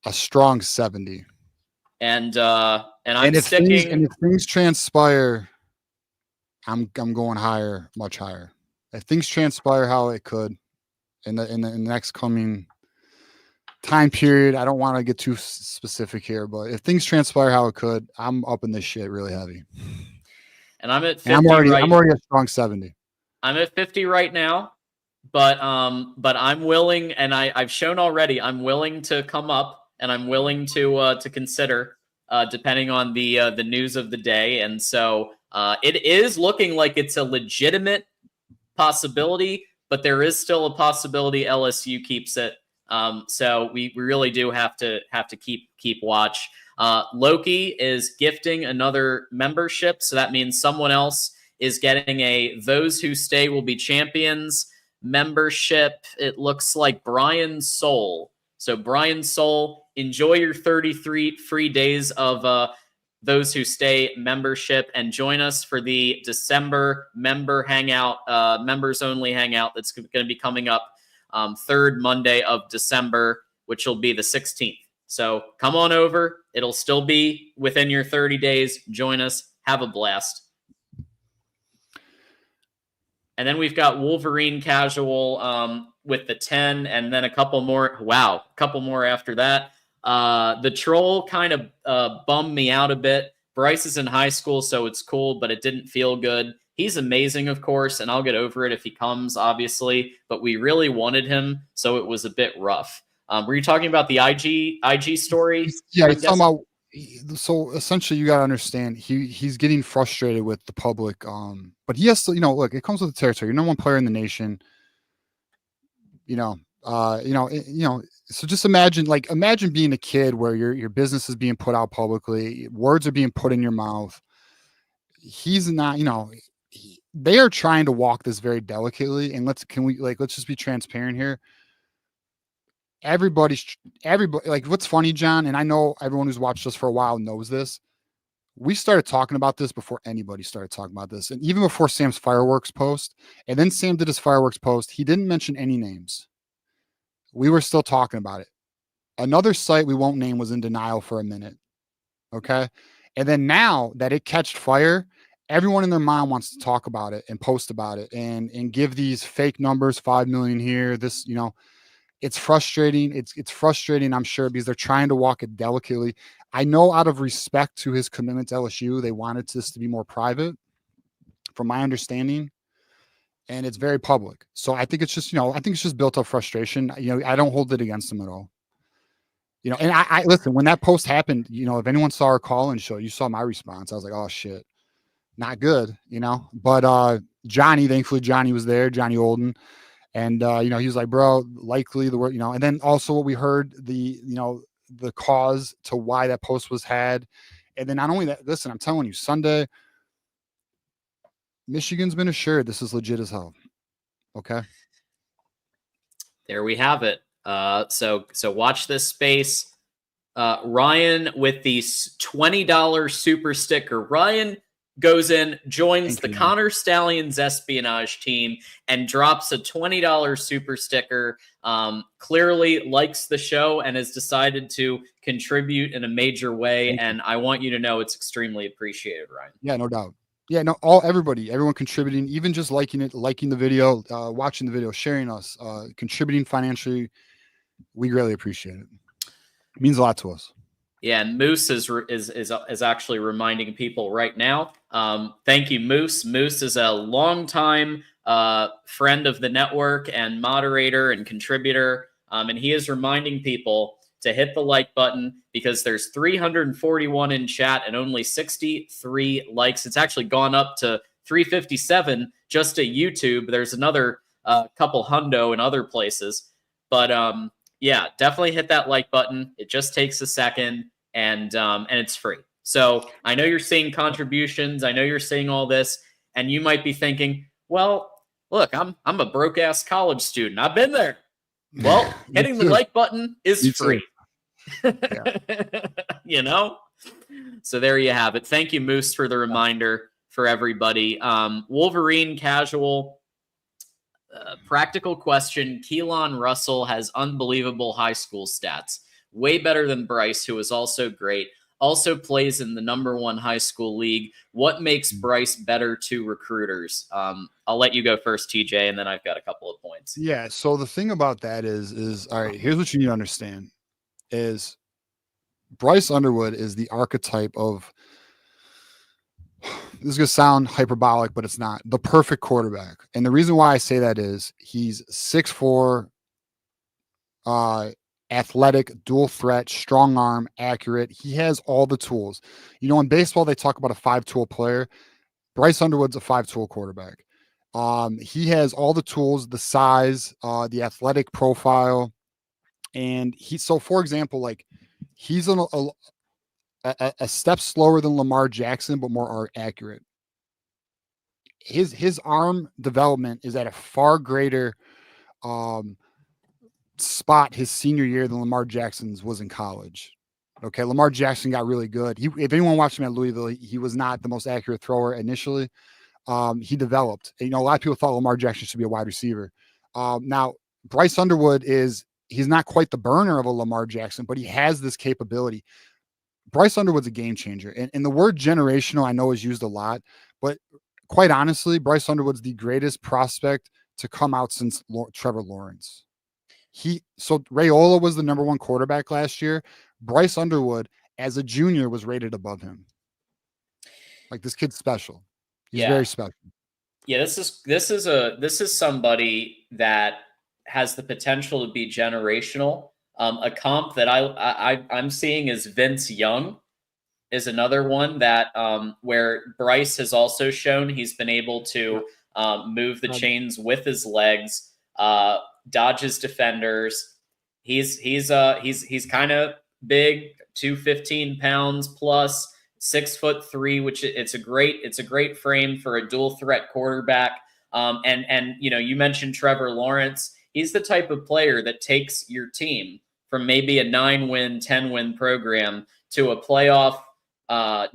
A strong 70. And I'm if sticking. If things transpire, I'm going higher, much higher. If things transpire how it could in the next coming time period, I don't want to get too specific here, but if things transpire how it could, I'm up in this shit really heavy. And I'm at 50. And I'm already a strong 70. I'm at 50 right now, but I'm willing, and I've shown already, I'm willing to come up, and I'm willing to consider, depending on the news of the day. And so it is looking like it's a legitimate possibility, but there is still a possibility LSU keeps it. So we really do have to keep watch. Loki is gifting another membership, so that means someone else is getting a Those Who Stay Will Be Champions membership. It looks like Brian Soul. So Brian Soul, enjoy your 33 free days of Those Who Stay membership, and join us for the December member hangout, members only hangout that's going to be coming up third Monday of December, which will be the 16th. So come on over. It'll still be within your 30 days. Join us. Have a blast. And then we've got Wolverine casual with the 10, and then a couple more. Wow, a couple more after that. The troll kind of bummed me out a bit. Bryce is in high school, so it's cool, but it didn't feel good. He's amazing, of course, and I'll get over it if he comes, obviously. But we really wanted him, so it was a bit rough. Were you talking about the IG story? Yeah, he's talking about. So essentially, you got to understand, he's getting frustrated with the public. But he has to, look, it comes with the territory. You're number one player in the nation. So just imagine being a kid where your business is being put out publicly, words are being put in your mouth. He's not, they are trying to walk this very delicately. And let's just be transparent here. Everybody, like, what's funny, John, and I know everyone who's watched us for a while knows this. We started talking about this before anybody started talking about this. And even before Sam's fireworks post, and then Sam did his fireworks post, he didn't mention any names. We were still talking about it. Another site we won't name was in denial for a minute. Okay. And then now that it catched fire, everyone and their mom wants to talk about it and post about it and give these fake numbers, 5 million here, this, it's frustrating. It's frustrating, I'm sure, because they're trying to walk it delicately. I know out of respect to his commitment to LSU, they wanted this to be more private, from my understanding, and it's very public. So I think it's just built up frustration. I don't hold it against them at all. And I listen, when that post happened, if anyone saw our call-in show, you saw my response. I was like, oh shit, not good, But Johnny, thankfully, Johnny was there, Johnny Olden. And, he was like, bro, likely the word, and then also what we heard, the cause to why that post was had. And then not only that, listen, I'm telling you, Sunday, Michigan's been assured this is legit as hell. Okay. There we have it. So watch this space. Ryan with the $20 super sticker. Ryan goes in, joins the Connor Stallions espionage team, and drops a $20 super sticker. Clearly likes the show and has decided to contribute in a major way. And I want you to know it's extremely appreciated, Ryan. Yeah, no doubt. Yeah, no, everyone contributing, even just liking the video, watching the video, sharing us, contributing financially. We really appreciate it. It means a lot to us. Yeah, and Moose is actually reminding people right now. Thank you, Moose. Moose is a longtime friend of the network and moderator and contributor, and he is reminding people to hit the like button because there's 341 in chat and only 63 likes. It's actually gone up to 357 just at YouTube. There's another couple hundo in other places, but yeah, definitely hit that like button. It just takes a second. And it's free. So I know you're seeing contributions. I know you're seeing all this, and you might be thinking, well, look, I'm a broke ass college student. I've been there. Well, hitting the like button is free. So there you have it. Thank you, Moose, for the reminder for everybody. Wolverine casual. Practical question. Keelan Russell has unbelievable high school stats. Way better than Bryce, who is also great. Also plays in the #1 high school league. What makes Bryce better to recruiters? I'll let you go first, TJ, and then I've got a couple of points. Yeah. So the thing about that is all right, here's what you need to understand is Bryce Underwood is the archetype of, this is going to sound hyperbolic, but it's not, the perfect quarterback. And the reason why I say that is he's 6'4", athletic, dual threat, strong arm, accurate. He has all the tools. In baseball, they talk about a 5-tool player. Bryce Underwood's a 5-tool quarterback. He has all the tools, the size, the athletic profile. And so for example, like he's a step slower than Lamar Jackson, but more accurate. His arm development is at a far greater spot his senior year than Lamar Jackson's was in college. Okay, Lamar Jackson got really good. If anyone watched him at Louisville, he was not the most accurate thrower initially. He developed. A lot of people thought Lamar Jackson should be a wide receiver. Now, Bryce Underwood he's not quite the burner of a Lamar Jackson, but he has this capability. Bryce Underwood's a game changer. And the word generational I know is used a lot, but quite honestly, Bryce Underwood's the greatest prospect to come out since Trevor Lawrence. So Raiola was the #1 quarterback last year. Bryce Underwood, as a junior, was rated above him. Like, this kid's special. He's very special. Yeah, this is somebody that has the potential to be generational. A comp that I'm seeing is Vince Young is another one that where Bryce has also shown he's been able to move the chains with his legs, dodges defenders. He's kind of big, 215 pounds plus, 6'3", which it's a great frame for a dual threat quarterback. And you mentioned Trevor Lawrence. He's the type of player that takes your team from maybe a 9-win, 10-win program to a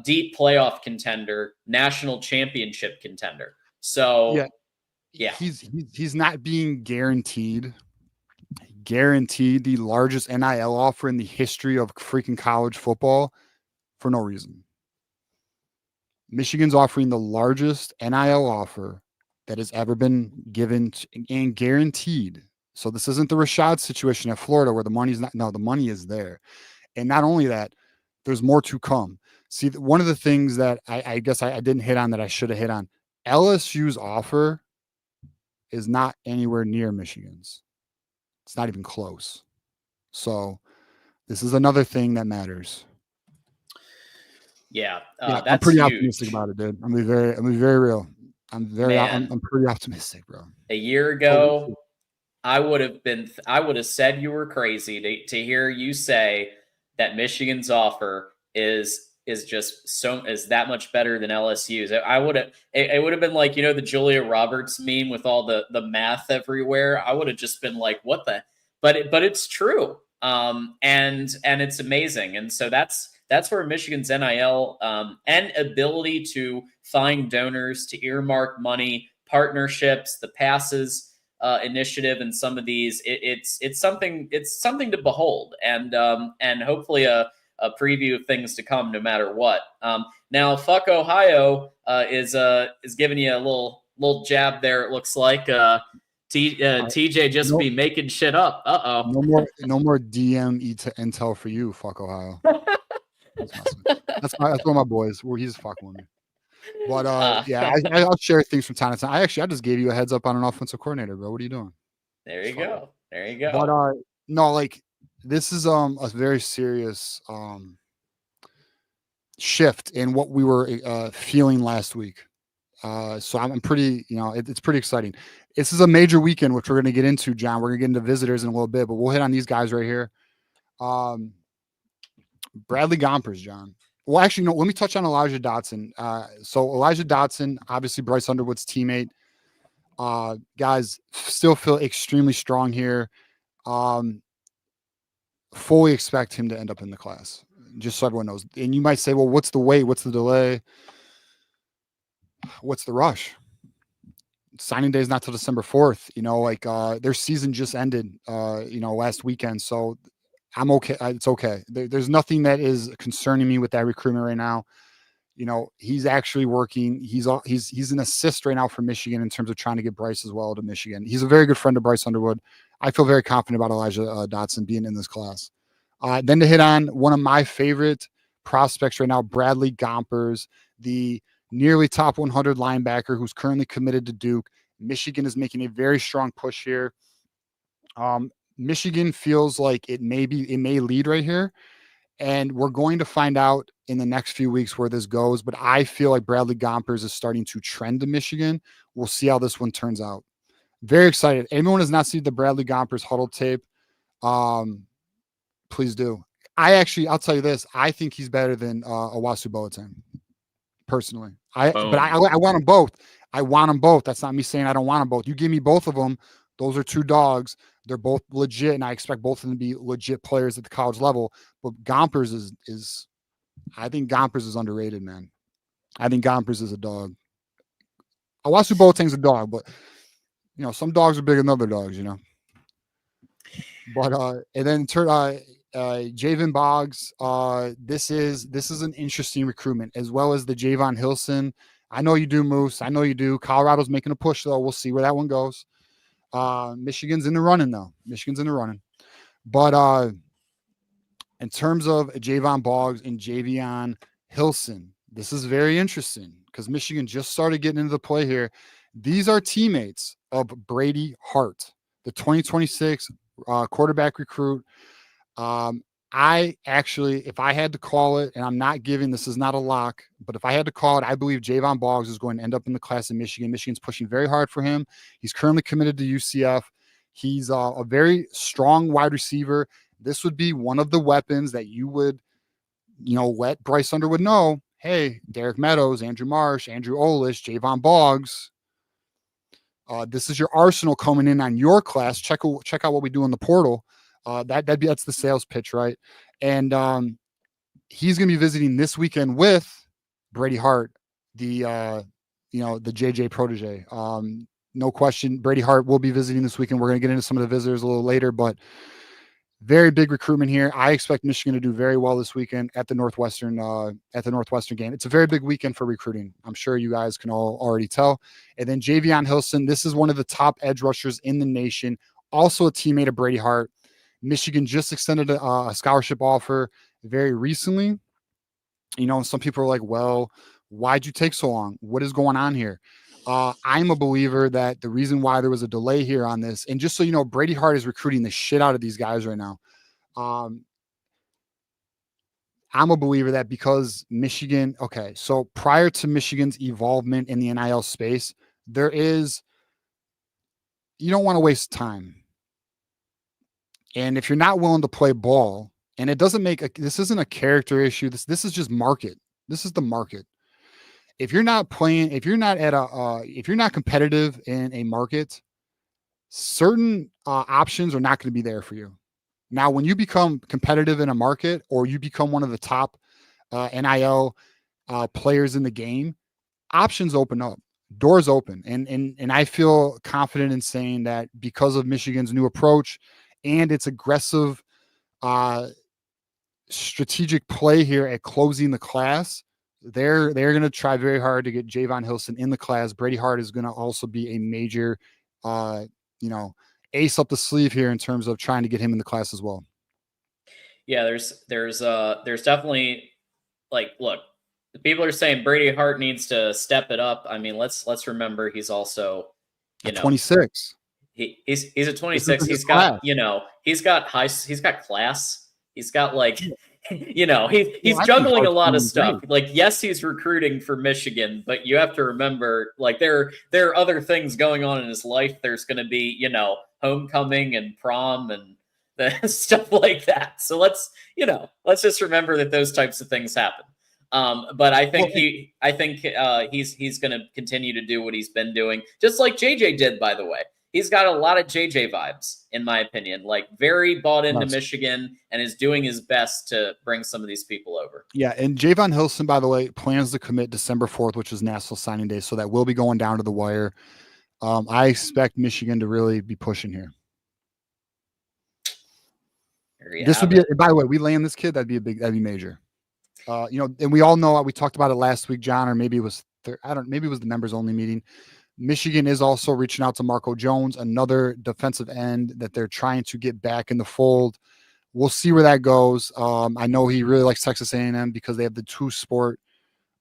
deep playoff contender, national championship contender. So yeah. He's not being guaranteed the largest NIL offer in the history of freaking college football for no reason. Michigan's offering the largest NIL offer that has ever been given and guaranteed. So this isn't the Rashad situation at Florida where the money's not. No, the money is there. And not only that, there's more to come. See, one of the things that I guess I didn't hit on that I should have hit on, LSU's offer is not anywhere near Michigan's. It's not even close. So this is another thing that matters. Yeah, that's I'm pretty optimistic about it, dude. I'm gonna be very real. I'm pretty optimistic, bro. A year ago, I would have said you were crazy to hear you say that Michigan's offer is that much better than LSU's. It would have been like, the Julia Roberts meme with all the math everywhere. I would have just been like, what the, but it's true. And it's amazing. And so that's where Michigan's NIL and ability to find donors, to earmark money, partnerships, the passes initiative, and some of these, it's something to behold, and hopefully a preview of things to come, no matter what. Now, fuck Ohio is giving you a little jab there. It looks like TJ just be making shit up. No more DM intel for you. Fuck Ohio. That's one of my boys. Where he's fucking with me. But I'll share things from time to time. I just gave you a heads up on an offensive coordinator, bro. What are you doing? There you go. But no, like, this is a very serious shift in what we were feeling last week. So I'm pretty, it's pretty exciting. This is a major weekend, which we're going to get into, John. We're going to get into visitors in a little bit, but we'll hit on these guys right here. Bradley Gompers, John. Well, actually, no, let me touch on Elijah Dotson. So Elijah Dotson, obviously Bryce Underwood's teammate. Guys, still feel extremely strong here. Fully expect him to end up in the class. Just so everyone knows. And you might say, well, what's the wait? What's the delay? What's the rush? Signing day is not till December 4th. Their season just ended, last weekend. So I'm okay. It's okay. There's nothing that is concerning me with that recruitment right now. He's actually working. He's an assist right now for Michigan in terms of trying to get Bryce as well to Michigan. He's a very good friend of Bryce Underwood. I feel very confident about Elijah Dotson being in this class. Then to hit on one of my favorite prospects right now, Bradley Gompers, the nearly top 100 linebacker who's currently committed to Duke. Michigan is making a very strong push here. Michigan feels like it may lead right here. And we're going to find out in the next few weeks where this goes. But I feel like Bradley Gompers is starting to trend to Michigan. We'll see how this one turns out. Very excited. Anyone has not seen the Bradley Gompers huddle tape, please do. I'll tell you this. I think he's better than Owasu Boateng, personally. But I want them both. I want them both. That's not me saying I don't want them both. You give me both of them. Those are two dogs. They're both legit, and I expect both of them to be legit players at the college level. But Gompers I think Gompers is underrated, man. I think Gompers is a dog. Owasu Boateng's a dog, but some dogs are bigger than other dogs, But and then Javon Boggs. This is an interesting recruitment, as well as the Javon Hilson. I know you do, Moose. I know you do. Colorado's making a push, though. We'll see where that one goes. Michigan's in the running, though. But in terms of Javon Boggs and Javion Hilson, this is very interesting because Michigan just started getting into the play here. These are teammates of Brady Hart, the 2026 quarterback recruit. I actually, if I had to call it, and I'm not giving, this is not a lock, but if I had to call it, I believe Javon Boggs is going to end up in the class in Michigan. Michigan's pushing very hard for him. He's currently committed to UCF. He's a very strong wide receiver. This would be one of the weapons that you would, let Bryce Underwood know, hey, Derek Meadows, Andrew Marsh, Andrew Olish, Javon Boggs. This is your arsenal coming in on your class. Check out what we do in the portal. That's the sales pitch, right? And he's going to be visiting this weekend with Brady Hart, the JJ protege. No question, Brady Hart will be visiting this weekend. We're going to get into some of the visitors a little later, but very big recruitment here. I expect Michigan to do very well this weekend at the Northwestern game. It's a very big weekend for recruiting. I'm sure you guys can all already tell. And then Javion Hilson, this is one of the top edge rushers in the nation, also a teammate of Brady Hart. Michigan just extended a scholarship offer very recently. Some people are like, well, why'd you take so long? What is going on here? I'm a believer that the reason why there was a delay here on this, and just so you know, Brady Hart is recruiting the shit out of these guys right now. I'm a believer that because Michigan, okay, so prior to Michigan's involvement in the NIL space, you don't want to waste time. And if you're not willing to play ball, and this isn't a character issue. This is just market. This is the market. If you're not competitive in a market, certain options are not going to be there for you. Now, when you become competitive in a market, or you become one of the top NIL players in the game, options open up, doors open, and I feel confident in saying that because of Michigan's new approach and its aggressive strategic play here at closing the class, they're going to try very hard to get Javon Hilson in the class. Brady Hart is going to also be a major, ace up the sleeve here in terms of trying to get him in the class as well. Yeah, there's definitely, like, look, the people are saying Brady Hart needs to step it up. I mean, let's remember he's also, 26. He's a 26. He's got, he's got class. He's got he's juggling a lot of stuff. Like, yes, he's recruiting for Michigan, but you have to remember, like, there are other things going on in his life. There's going to be, homecoming and prom and stuff like that. So let's just remember that those types of things happen. But I think he's going to continue to do what he's been doing, just like JJ did, by the way. he's got a lot of JJ vibes, in my opinion. Like very bought into Nice. Michigan and is doing his best to bring some of these people over. Yeah, and Javon Hilson, by the way, plans to commit December 4th, which is National Signing Day, so that will be going down to the wire. I expect Michigan to really be pushing here. This would be, by the way, we land this kid, that'd be major. And we all know, we talked about it last week, John, or maybe it was, maybe it was the members only meeting. Michigan is also reaching out to Marco Jones, another defensive end that they're trying to get back in the fold. We'll see where that goes. I know he really likes Texas A&M because they have the two-sport,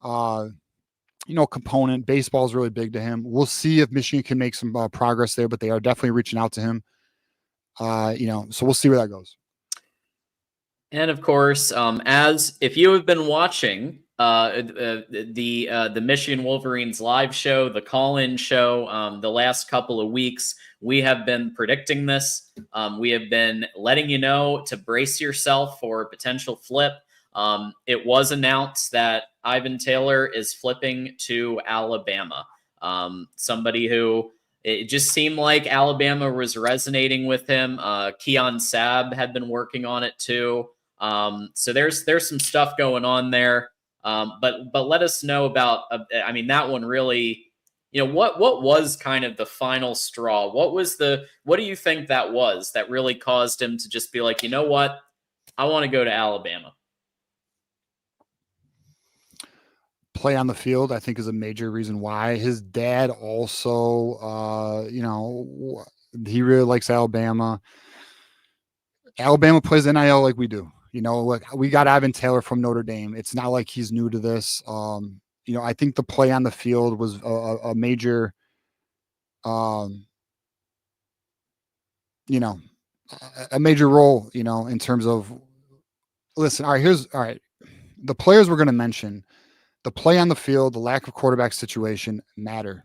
component. Baseball is really big to him. We'll see if Michigan can make some progress there, but they are definitely reaching out to him. So we'll see where that goes. And of course, as if you have been watching the Michigan Wolverines live show, the call-in show, the last couple of weeks, we have been predicting this. We have been letting you know to brace yourself for a potential flip. It was announced that Ivan Taylor is flipping to Alabama. Somebody who it just seemed like Alabama was resonating with him. Keon Sabb had been working on it too. So there's some stuff going on there. But let us know about, that one really, what was kind of the final straw? What do you think that was that really caused him to just be like, you know what? I want to go to Alabama. Play on the field, I think, is a major reason why. His dad also, he really likes Alabama. Alabama plays NIL like we do. We got Ivan Taylor from Notre Dame. It's not like he's new to this. I think the play on the field was a major, a major role, in terms of, listen, all right. The players we're going to mention, the play on the field, the lack of quarterback situation matter.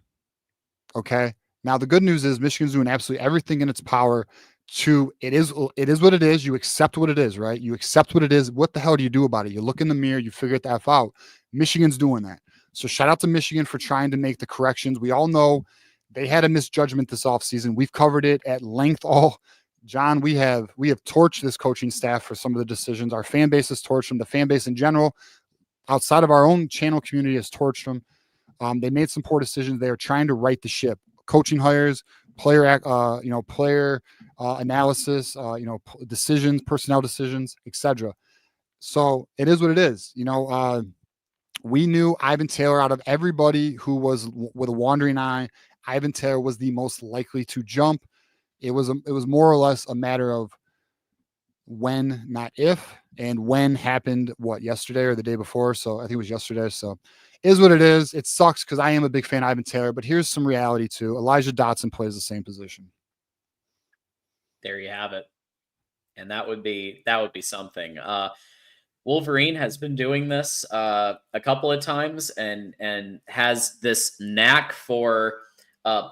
Okay. Now, the good news is Michigan's doing absolutely everything in its power it is what it is. You accept what it is, right? You accept what it is. What the hell do you do about it? You look in the mirror, you figure it the F out. Michigan's doing that. So shout out to Michigan for trying to make the corrections. We all know they had a misjudgment this offseason. We've covered it at length. John, we have torched this coaching staff for some of the decisions. Our fan base has torched them. The fan base in general, outside of our own channel community, has torched them. They made some poor decisions. They are trying to right the ship. Coaching hires, player analysis, decisions, personnel decisions, etc. So it is what it is. We knew Ivan Taylor, out of everybody who was with a wandering eye, Ivan Taylor was the most likely to jump. It was more or less a matter of when, not if, and when happened, yesterday or the day before. So I think it was yesterday. So it is what it is. It sucks because I am a big fan of Ivan Taylor, but here's some reality too. Elijah Dotson plays the same position. There you have it. And that would be something. Wolverine has been doing this a couple of times and has this knack for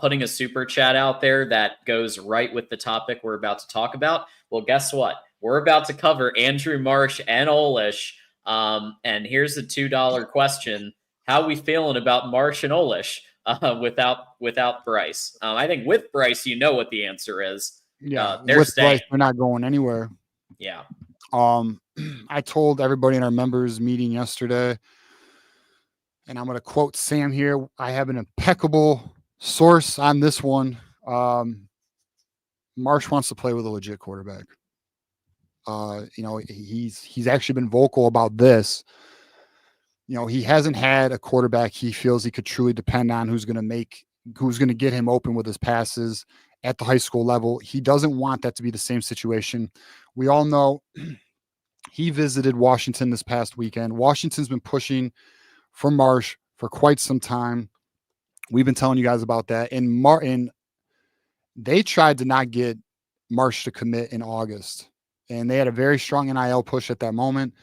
putting a super chat out there that goes right with the topic we're about to talk about. Well, guess what? We're about to cover Andrew Marsh and Olish. And here's the $2 question. How are we feeling about Marsh and Olish without Bryce? I think with Bryce, you know what the answer is. Yeah, they're with staying. Bryce, we're not going anywhere. Yeah. I told everybody in our members meeting yesterday, and I'm going to quote Sam here. I have an impeccable source on this one. Marsh wants to play with a legit quarterback. He's actually been vocal about this. He hasn't had a quarterback he feels he could truly depend on who's going to get him open with his passes at the high school level. He doesn't want that to be the same situation. We all know he visited Washington this past weekend. Washington's been pushing for Marsh for quite some time. We've been telling you guys about that. And they tried to not get Marsh to commit in August. And they had a very strong NIL push at that moment.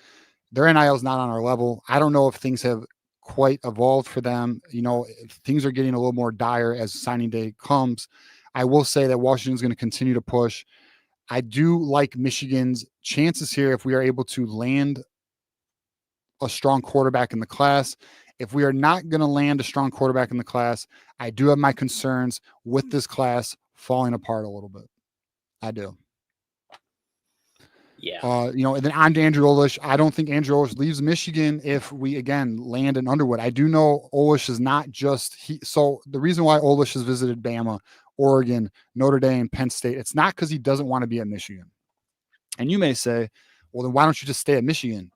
Their NIL is not on our level. I don't know if things have quite evolved for them. Things are getting a little more dire as signing day comes. I will say that Washington's going to continue to push. I do like Michigan's chances here if we are able to land a strong quarterback in the class. If we are not going to land a strong quarterback in the class, I do have my concerns with this class falling apart a little bit. I do. Yeah. And then on to Andrew Olish. I don't think Andrew Olish leaves Michigan if we again land in Underwood. I do know Olish is not just he. So the reason why Olish has visited Bama, Oregon, Notre Dame, Penn State, it's not because he doesn't want to be at Michigan. And you may say, well, then why don't you just stay at Michigan?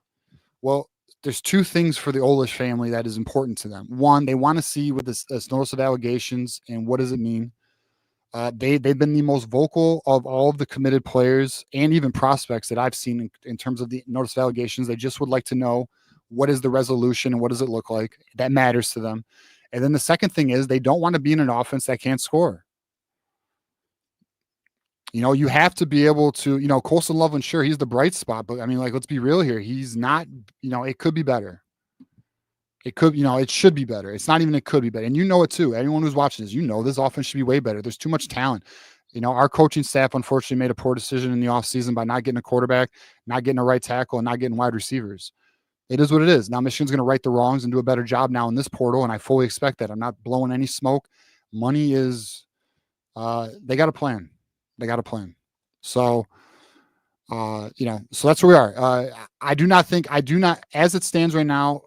Well, there's two things for the Olish family that is important to them. One, they want to see what this notice of allegations and what does it mean. They've been the most vocal of all of the committed players and even prospects that I've seen in terms of the notice of allegations. They just would like to know what is the resolution and what does it look like. That matters to them. And then the second thing is they don't want to be in an offense that can't score. You have to be able to, Colson Loveland, sure, he's the bright spot, but I mean, let's be real here. He's not, it could be better. It could, it should be better. It's not even it could be better. And it too. Anyone who's watching this, this offense should be way better. There's too much talent. Our coaching staff unfortunately made a poor decision in the offseason by not getting a quarterback, not getting a right tackle, and not getting wide receivers. It is what it is. Now Michigan's going to right the wrongs and do a better job now in this portal, and I fully expect that. I'm not blowing any smoke. Money is they got a plan. They got a plan. So so that's where we are. I do not, as it stands right now,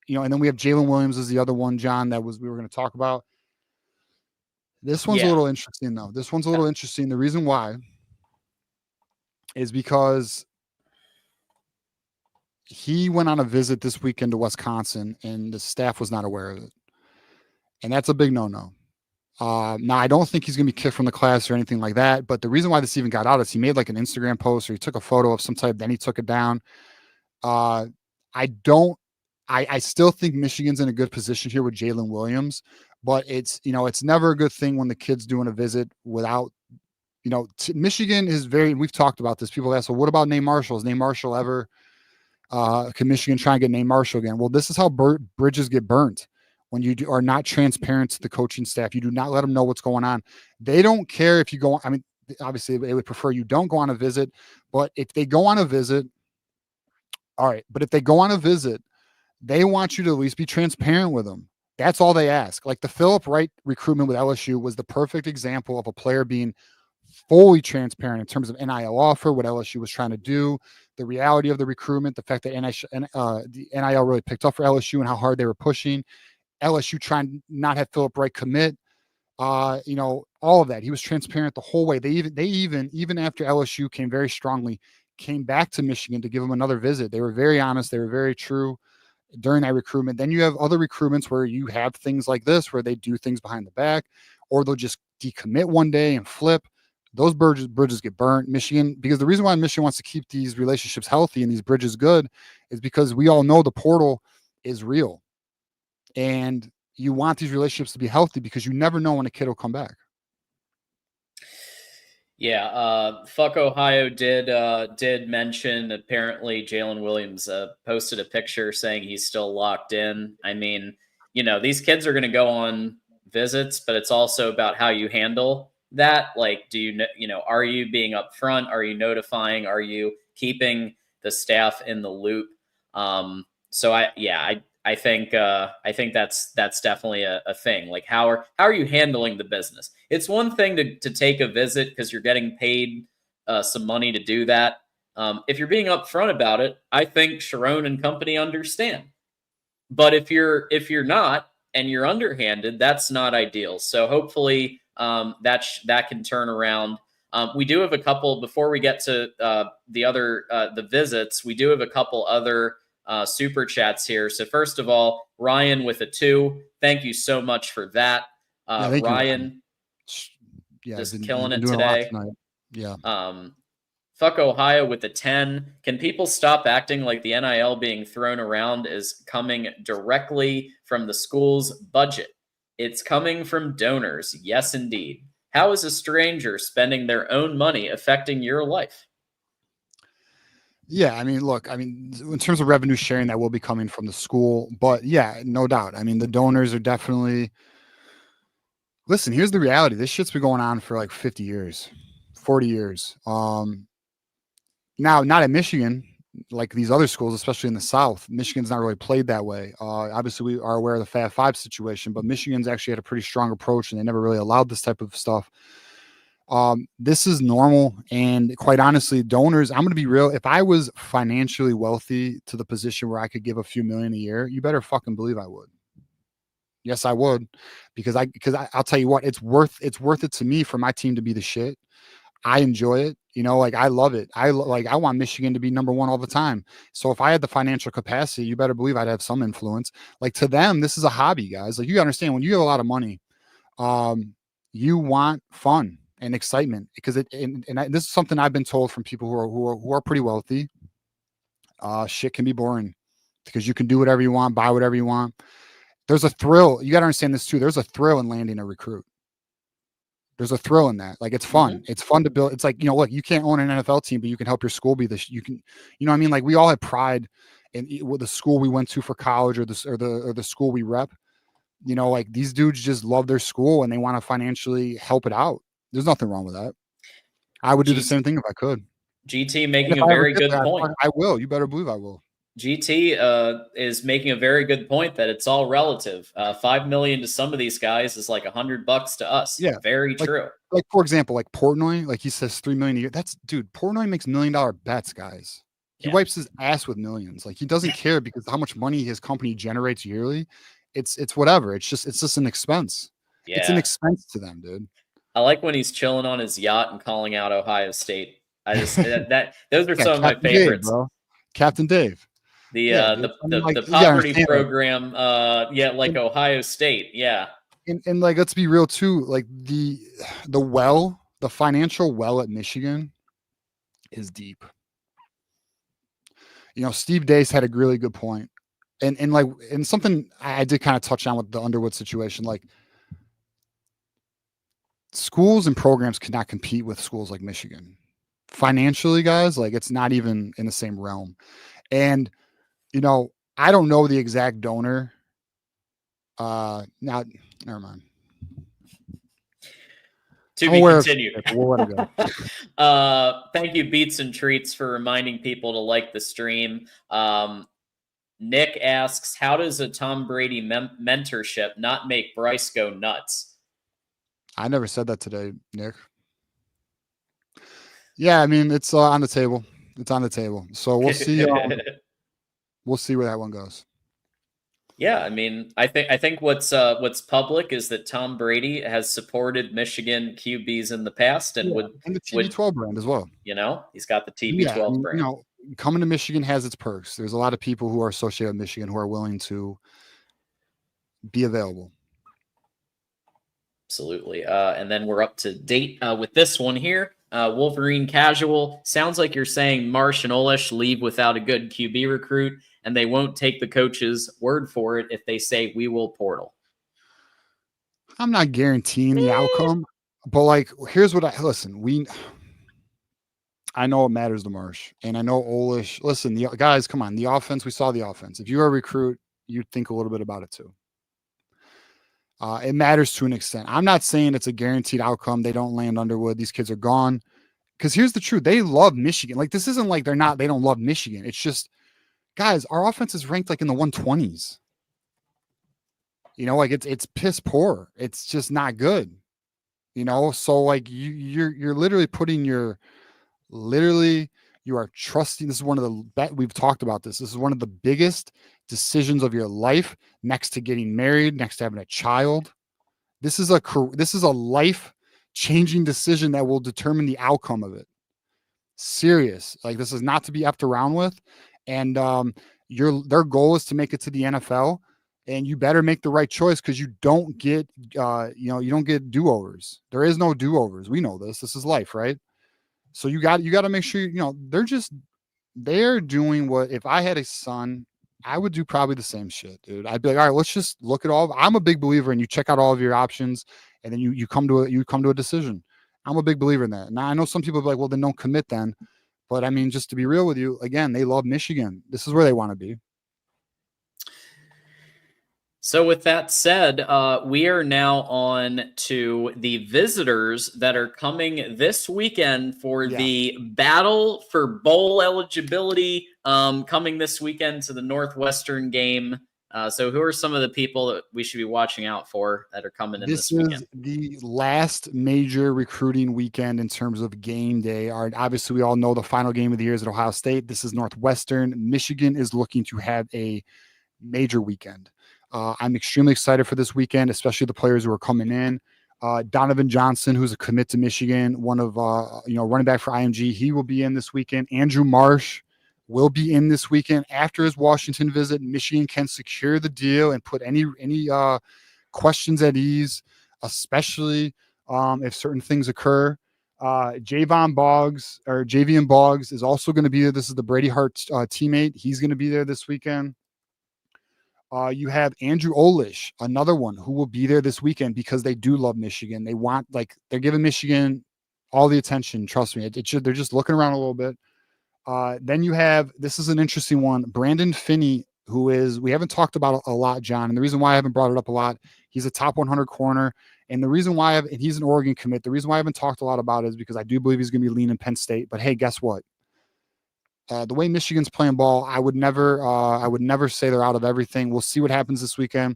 and then we have Jalen Williams as the other one, John, we were going to talk about. This one's a little interesting, though. This one's a little interesting. The reason why is because he went on a visit this weekend to Wisconsin, and the staff was not aware of it. And that's a big no-no. Now, I don't think he's going to be kicked from the class or anything like that, but the reason why this even got out is he made like an Instagram post or he took a photo of some type, then he took it down. I still think Michigan's in a good position here with Jalen Williams, but it's never a good thing when the kid's doing a visit without, Michigan is we've talked about this. People ask, well, what about Nate Marshall? Is Nate Marshall ever, can Michigan try and get Nate Marshall again? Well, this is how bridges get burnt. When you are not transparent to the coaching staff, you do not let them know what's going on. They don't care if you go, obviously they would prefer you don't go on a visit, but if they go on a visit, all right. But if they go on a visit, they want you to at least be transparent with them. That's all they ask. Like the Philip Wright recruitment with LSU was the perfect example of a player being fully transparent in terms of NIL offer, what LSU was trying to do, the reality of the recruitment, the fact that the NIL really picked up for LSU and how hard they were pushing. LSU trying not have Philip Wright commit, all of that. He was transparent the whole way. They even after LSU came very strongly, came back to Michigan to give him another visit. They were very honest. They were very true during that recruitment. Then you have other recruitments where you have things like this, where they do things behind the back, or they'll just decommit one day and flip. Those bridges get burnt. Michigan, because the reason why Michigan wants to keep these relationships healthy and these bridges good is because we all know the portal is real. And you want these relationships to be healthy because you never know when a kid will come back. Yeah, Fuck Ohio did mention apparently Jalen Williams posted a picture saying he's still locked in. I mean, these kids are going to go on visits, but it's also about how you handle that. Like, do are you being upfront? Are you notifying? Are you keeping the staff in the loop? I think that's definitely a thing. Like, how are you handling the business? It's one thing to take a visit because you're getting paid some money to do that. If you're being upfront about it, I think Sharon and company understand. But if you're not and you're underhanded, that's not ideal. So hopefully that can turn around. We do have a couple before we get to the visits. We do have a couple other super chats here. So first of all, Ryan with a 2. Thank you so much for that. Ryan, just killing it today. Yeah. Fuck Ohio with a 10. Can people stop acting like the NIL being thrown around is coming directly from the school's budget? It's coming from donors. Yes, indeed. How is a stranger spending their own money affecting your life? Yeah, look, in terms of revenue sharing, that will be coming from the school, but yeah, no doubt. The donors are definitely. Listen, here's the reality. This shit's been going on for like 50 years, 40 years. Now, not at Michigan, like these other schools, especially in the South. Michigan's not really played that way. Obviously, we are aware of the Fab 5 situation, but Michigan's actually had a pretty strong approach, and they never really allowed this type of stuff. This is normal. And quite honestly, donors, I'm going to be real. If I was financially wealthy to the position where I could give a few million a year, you better fucking believe I would. Yes, I would, because I'll tell you what, it's worth it to me for my team to be the shit. I enjoy it. You know, like I love it. I want Michigan to be number one all the time. So if I had the financial capacity, you better believe I'd have some influence. Like to them, this is a hobby, guys. Like you gotta understand when you have a lot of money, you want fun and excitement because this is something I've been told from people who are pretty wealthy. Shit can be boring because you can do whatever you want, buy whatever you want. There's a thrill. You got to understand this too. There's a thrill in landing a recruit. There's a thrill in that. Like it's fun. It's fun to build. It's like, you know, look, you can't own an NFL team, but you can help your school be this. You can, you know what I mean? Like we all have pride in the school we went to for college or the school we rep. You know, like these dudes just love their school and they want to financially help it out. There's nothing wrong with that. I would do the same thing if I could. GT making a very good point. I will. You better believe I will. GT is making a very good point that it's all relative. $5 million to some of these guys is like $100 to us. Yeah, very true. Like for example, like Portnoy, like he says $3 million a year. That's dude. Portnoy makes $1 million bets, guys. He wipes his ass with millions. Like he doesn't care because how much money his company generates yearly. It's whatever. It's just an expense. Yeah. It's an expense to them, dude. I like when he's chilling on his yacht and calling out Ohio State. I just those are some of my favorites. Dave, bro. Captain Dave. The poverty program, like Ohio State, and like let's be real too, like the financial well at Michigan is deep. You know, Steve Dace had a really good point, and something I did kind of touch on with the Underwood situation, like schools and programs cannot compete with schools like Michigan financially, guys. Like it's not even in the same realm, and you know, I don't know the exact donor. Now, never mind. To be continued. Thank you, Beats and Treats, for reminding people to like the stream. Nick asks, how does a Tom Brady mentorship not make Bryce go nuts? I never said that today, Nick. Yeah, I mean, it's on the table. It's on the table. So we'll see. We'll see where that one goes. Yeah, I mean, I think what's public is that Tom Brady has supported Michigan QBs in the past and and the TB12 brand as well. You know, he's got the TB12 brand. You know, coming to Michigan has its perks. There's a lot of people who are associated with Michigan who are willing to be available. Absolutely. And then we're up to date with this one here. Wolverine Casual. Sounds like you're saying Marsh and Olish leave without a good QB recruit, and they won't take the coach's word for it if they say we will portal. I'm not guaranteeing the outcome, but like, here's what I know it matters to Marsh, and I know Olish. Listen, the guys, come on, the offense. We saw the offense. If you're a recruit, you'd think a little bit about it too. It matters to an extent. I'm not saying it's a guaranteed outcome. They don't land Underwood. These kids are gone. Because here's the truth. They love Michigan. Like, this isn't like they don't love Michigan. It's just, guys, our offense is ranked like in the 120s. You know, like it's piss poor. It's just not good. You know, so like you're literally putting you are trusting. This is one of the we've talked about this. This is one of the biggest decisions of your life, next to getting married, next to having a child. This is a life-changing decision that will determine the outcome of it. Serious. Like, this is not to be effed around with. And their goal is to make it to the NFL, and you better make the right choice, because you don't get you don't get do-overs. There is no do-overs. We know this. This is life, right? So you got to make sure they're doing what, if I had a son, I would do probably the same shit, dude. I'd be like, all right, let's just look at all. I'm a big believer in you check out all of your options, and then you come to a decision. I'm a big believer in that. Now I know some people be like, well, then don't commit then. But I mean, just to be real with you, again, they love Michigan. This is where they want to be. So with that said, we are now on to the visitors that are coming this weekend for the battle for bowl eligibility, coming this weekend to the Northwestern game. So who are some of the people that we should be watching out for that are coming in this weekend? This is the last major recruiting weekend in terms of game day. Obviously, we all know the final game of the year is at Ohio State. This is Northwestern. Michigan is looking to have a major weekend. I'm extremely excited for this weekend, especially the players who are coming in. Donovan Johnson, who's a commit to Michigan, one of running back for IMG, he will be in this weekend. Andrew Marsh will be in this weekend. After his Washington visit, Michigan can secure the deal and put any questions at ease, especially if certain things occur. Javian Boggs is also going to be there. This is the Brady Hart teammate. He's going to be there this weekend. You have Andrew Olish, another one who will be there this weekend because they do love Michigan. They're giving Michigan all the attention. Trust me, they're just looking around a little bit. Then you have, this is an interesting one, Brandon Finney, we haven't talked about a lot, John. And the reason why I haven't brought it up a lot, he's a top 100 corner. And the reason why he's an Oregon commit, the reason why I haven't talked a lot about it is because I do believe he's going to be leaning Penn State. But hey, guess what? The way Michigan's playing ball, I would never say they're out of everything. We'll see what happens this weekend.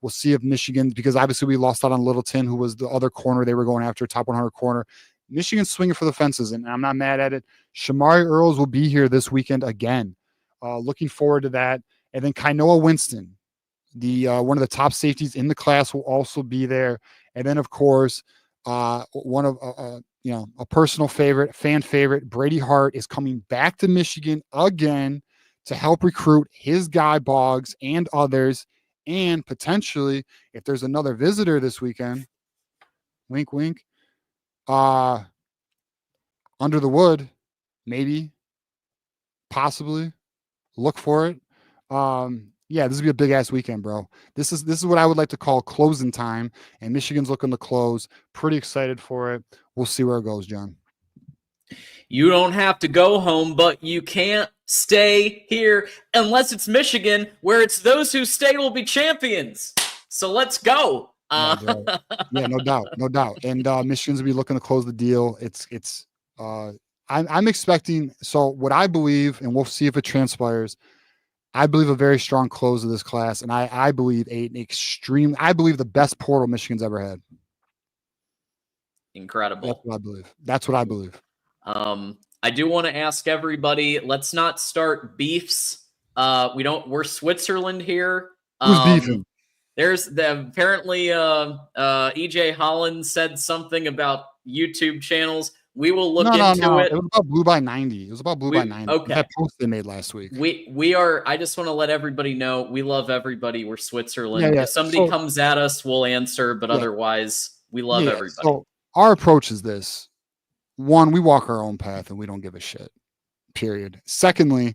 We'll see if Michigan, because obviously we lost out on Littleton, who was the other corner they were going after, top 100 corner. Michigan's swinging for the fences, and I'm not mad at it. Shamari Earls will be here this weekend again. Looking forward to that. And then Kainoa Winston, one of the top safeties in the class, will also be there. And then, of course, one of a personal favorite, fan favorite, Brady Hart is coming back to Michigan again to help recruit his guy Boggs and others. And potentially, if there's another visitor this weekend, wink, wink, Under the Wood, maybe, possibly, look for it. This will be a big ass weekend, bro. This is what I would like to call closing time, and Michigan's looking to close. Pretty excited for it. We'll see where it goes, John. You don't have to go home, but you can't stay here unless it's Michigan, where it's those who stay will be champions. So let's go. No doubt. And Michigan's will be looking to close the deal. I'm expecting. So what I believe, and we'll see if it transpires, I believe a very strong close of this class, and I believe the best portal Michigan's ever had. Incredible. That's what I believe. I do want to ask everybody, let's not start beefs. We're Switzerland here. Who's beefing? Apparently EJ Holland said something about YouTube channels. We will look into it. It was about Blue by 90. By 90. Okay. That post they made last week. I just want to let everybody know we love everybody. We're Switzerland. Yeah. If somebody comes at us, we'll answer, but otherwise we love everybody. So our approach is this. One, we walk our own path and we don't give a shit. Period. Secondly,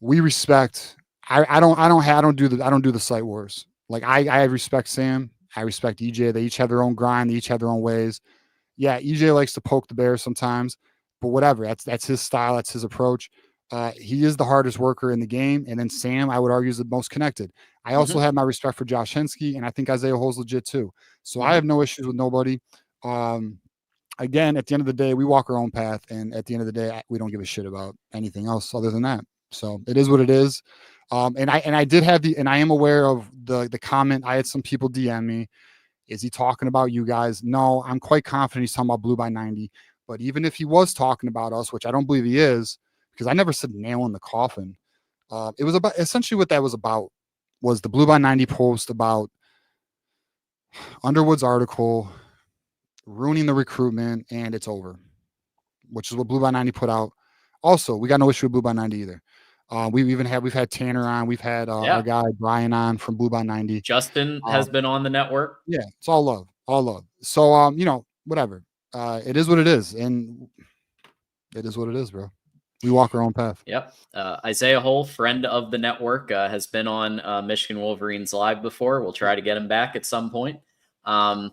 we respect. I don't do the site wars. Like I respect Sam. I respect EJ. They each have their own grind. They each have their own ways. Yeah, EJ likes to poke the bear sometimes, but whatever. That's his style. That's his approach. He is the hardest worker in the game. And then Sam, I would argue, is the most connected. I also have my respect for Josh Henske, and I think Isaiah Hole's legit too. So I have no issues with nobody. Again, at the end of the day, we walk our own path, and at the end of the day, we don't give a shit about anything else other than that. So it is what it is. And I am aware of the comment. I had some people DM me. Is he talking about you guys? No, I'm quite confident he's talking about Blue by 90. But even if he was talking about us, which I don't believe he is, because I never said nail in the coffin. It was about essentially what that was about was the Blue by 90 post about Underwood's article ruining the recruitment, and it's over, which is what Blue by 90 put out. Also, we got no issue with Blue by 90 either. We've had Tanner on. We've had our guy Brian on from Blue by 90. Justin has been on the network. Yeah, it's all love. So whatever. It is what it is, and it is what it is, bro. We walk our own path. Yep. Isaiah Hole, friend of the network, has been on Michigan Wolverines Live before. We'll try to get him back at some point.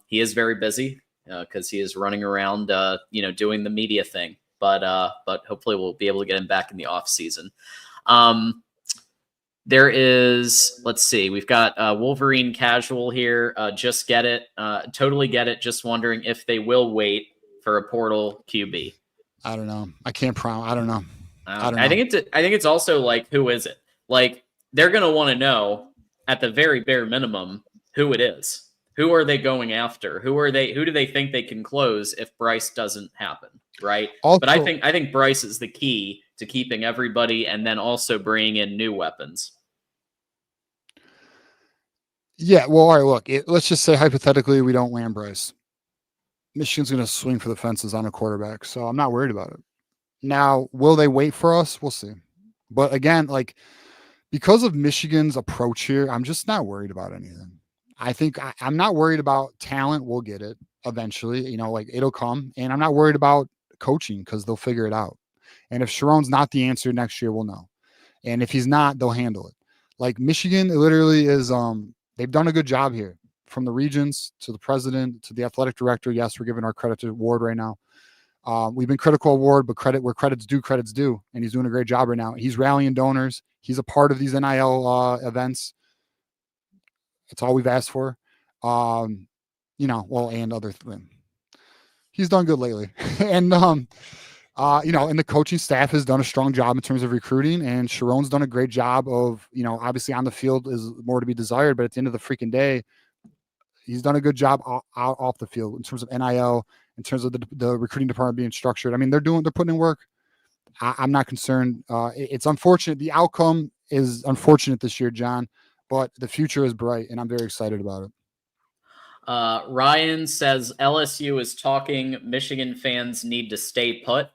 He is very busy because he is running around, doing the media thing. But hopefully we'll be able to get him back in the off season. There is, let's see, we've got Wolverine Casual here. Just get it. Totally get it. Just wondering if they will wait for a portal QB. I don't know. I can't promise. I don't know. I think it's also like, who is it? Like, they're going to want to know at the very bare minimum, who it is. Who are they going after? Who do they think they can close if Bryce doesn't happen? Right. Also, but I think Bryce is the key to keeping everybody and then also bringing in new weapons. Yeah, well, all right, look, let's just say hypothetically we don't land Bryce. Michigan's going to swing for the fences on a quarterback, so I'm not worried about it. Now, will they wait for us? We'll see. But again, like, because of Michigan's approach here, I'm just not worried about anything. I think I'm not worried about talent. We'll get it eventually, you know, like it'll come. And I'm not worried about coaching because they'll figure it out. And if Sharon's not the answer next year, we'll know. And if he's not, they'll handle it. Like Michigan literally is, they've done a good job here, from the regents to the president to the athletic director. Yes, we're giving our credit to Ward right now. We've been critical of Ward, but credit where credit's due, and he's doing a great job right now. He's rallying donors. He's a part of these NIL events. That's all we've asked for. You know, well, and other things. He's done good lately. And you know, and the coaching staff has done a strong job in terms of recruiting, and Sharon's done a great job of, you know, obviously on the field is more to be desired, but at the end of the freaking day, he's done a good job out off the field in terms of NIL, in terms of the recruiting department being structured. I mean, they're putting in work. I'm not concerned. It's unfortunate. The outcome is unfortunate this year, John, but the future is bright, and I'm very excited about it. Ryan says LSU is talking. Michigan fans need to stay put.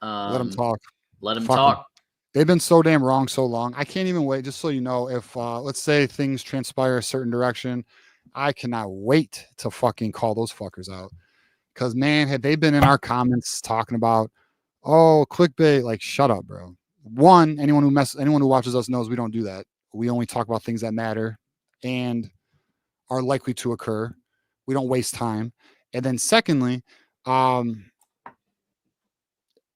Let them talk. Let them talk. They've been so damn wrong so long. I can't even wait. Just so you know, if let's say things transpire a certain direction, I cannot wait to fucking call those fuckers out. Because man, had they been in our comments talking about, oh, clickbait, like shut up, bro. One, anyone who watches us knows we don't do that. We only talk about things that matter and are likely to occur. We don't waste time. And then secondly,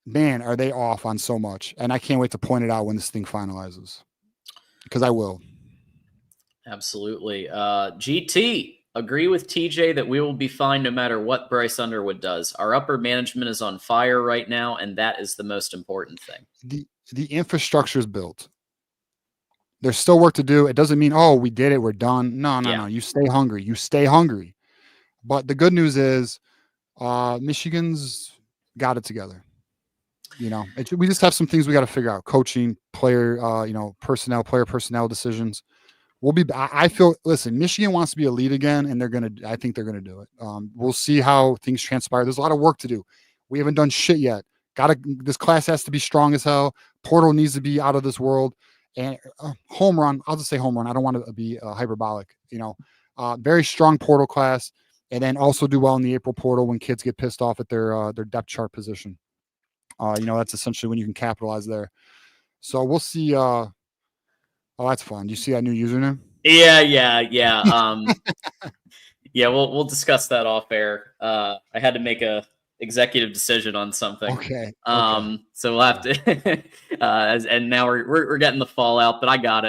man, are they off on so much. And I can't wait to point it out when this thing finalizes. Because I will. Absolutely. GT, agree with TJ that we will be fine no matter what Bryce Underwood does. Our upper management is on fire right now, and that is the most important thing. The infrastructure is built. There's still work to do. It doesn't mean, oh, we did it, we're done. No. You stay hungry. You stay hungry. But the good news is Michigan's got it together. You know, we just have some things we got to figure out. Coaching, player, player personnel decisions. We'll be. I feel. Listen, Michigan wants to be elite again, and I think they're gonna do it. We'll see how things transpire. There's a lot of work to do. We haven't done shit yet. This class has to be strong as hell. Portal needs to be out of this world. And home run. I'll just say home run. I don't want to be hyperbolic. You know, very strong portal class, and then also do well in the April portal when kids get pissed off at their depth chart position. You know, that's essentially when you can capitalize there. So we'll see. Oh, that's fun. Do you see that new username? Yeah. Yeah, we'll discuss that off air. I had to make a executive decision on something. Okay. So we'll have to. And now we're getting the fallout, but I got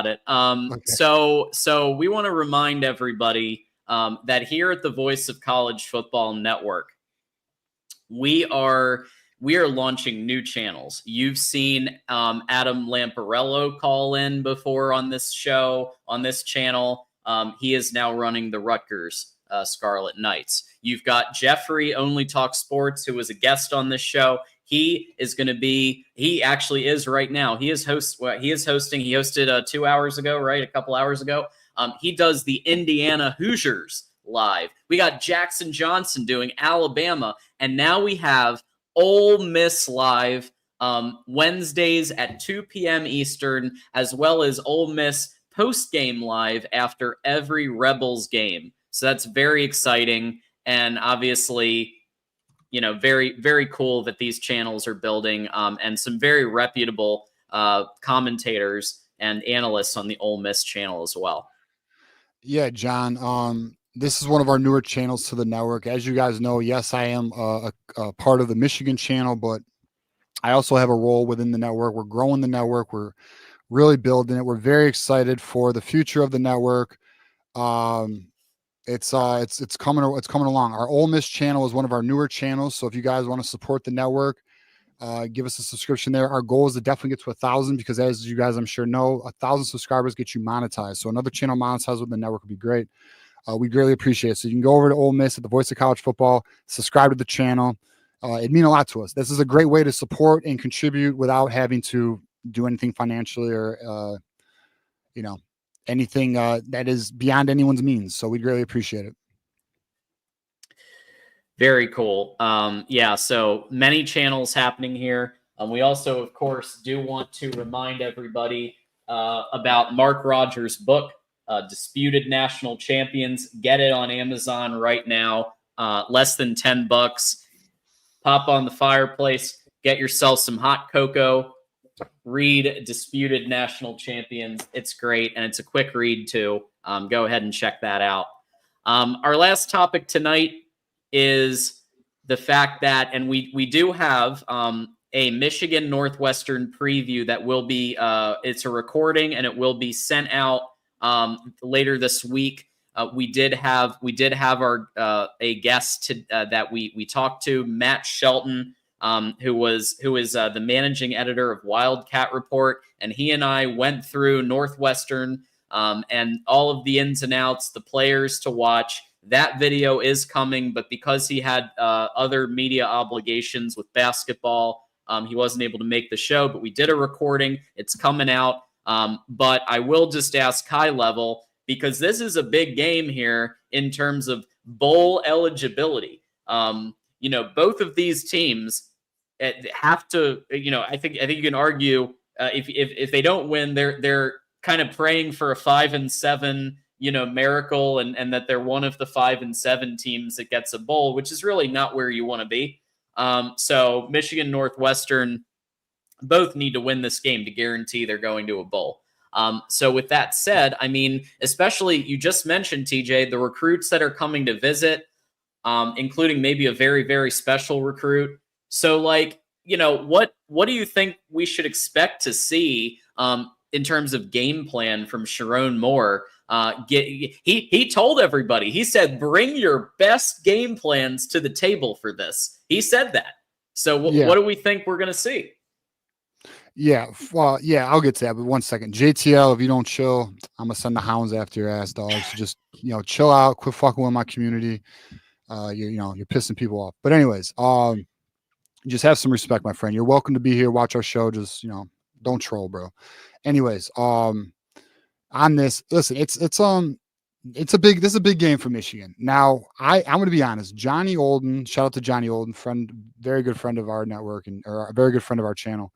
it. Okay. So we want to remind everybody that here at the Voice of College Football Network, we are launching new channels. You've seen Adam Lamparello call in before on this show, on this channel. He is now running the Rutgers Scarlet Knights. You've got Jeffrey Only Talk Sports, who was a guest on this show. He actually is right now. He is hosting. He hosted 2 hours ago, right? A couple hours ago. He does the Indiana Hoosiers live. We got Jackson Johnson doing Alabama. And now we have Ole Miss live Wednesdays at 2 p.m. Eastern, as well as Ole Miss post-game live after every Rebels game. So that's very exciting, and obviously, you know, very, very cool that these channels are building, and some very reputable commentators and analysts on the Ole Miss channel as well. Yeah, John. This is one of our newer channels to the network. As you guys know, yes, I am a part of the Michigan channel, but I also have a role within the network. We're growing the network. We're really building it. We're very excited for the future of the network. It's coming along. Our Ole Miss channel is one of our newer channels. So if you guys want to support the network, Give us a subscription there. Our goal is to definitely get to 1,000 because, as you guys I'm sure know, 1,000 subscribers get you monetized. So another channel monetized with the network would be great. We greatly appreciate it. So you can go over to Ole Miss at the Voice of College Football, subscribe to the channel. It means a lot to us. This is a great way to support and contribute without having to do anything financially or, anything that is beyond anyone's means. So we greatly appreciate it. Very cool. Yeah, so many channels happening here. We also, of course, do want to remind everybody about Mark Rogers' book, Disputed National Champions. Get it on Amazon right now. Less than $10. Pop on the fireplace. Get yourself some hot cocoa. Read Disputed National Champions. It's great, and it's a quick read, too. Go ahead and check that out. Our last topic tonight is the fact that, and we do have a Michigan Northwestern preview that will be, it's a recording, and it will be sent out later this week. We did have our a guest that we talked to, Matt Shelton, who is the managing editor of Wildcat Report, and he and I went through Northwestern and all of the ins and outs, the players to watch. That video is coming, but because he had other media obligations with basketball, he wasn't able to make the show. But we did a recording; it's coming out. But I will just ask high level, because this is a big game here in terms of bowl eligibility. Both of these teams have to. I think you can argue if they don't win, they're kind of praying for a 5-7, miracle, and that they're one of the 5-7 teams that gets a bowl, which is really not where you want to be. So Michigan, Northwestern both need to win this game to guarantee they're going to a bowl. So with that said, I mean, especially you just mentioned, TJ, the recruits that are coming to visit, including maybe a very, very special recruit. So what do you think we should expect to see in terms of game plan from Sharon Moore? He told everybody, he said, bring your best game plans to the table for this. He said that. So what do we think we're going to see? Yeah, well, I'll get to that, but one second. JTL, if you don't chill, I'm going to send the hounds after your ass, dog. So just, chill out, quit fucking with my community. You're pissing people off. But anyways, just have some respect, my friend. You're welcome to be here, watch our show. Just, don't troll, bro. Anyways, on this, listen, this is a big game for Michigan. Now, I'm going to be honest. Johnny Olden, shout out to Johnny Olden, very good friend of our network or a very good friend of our channel.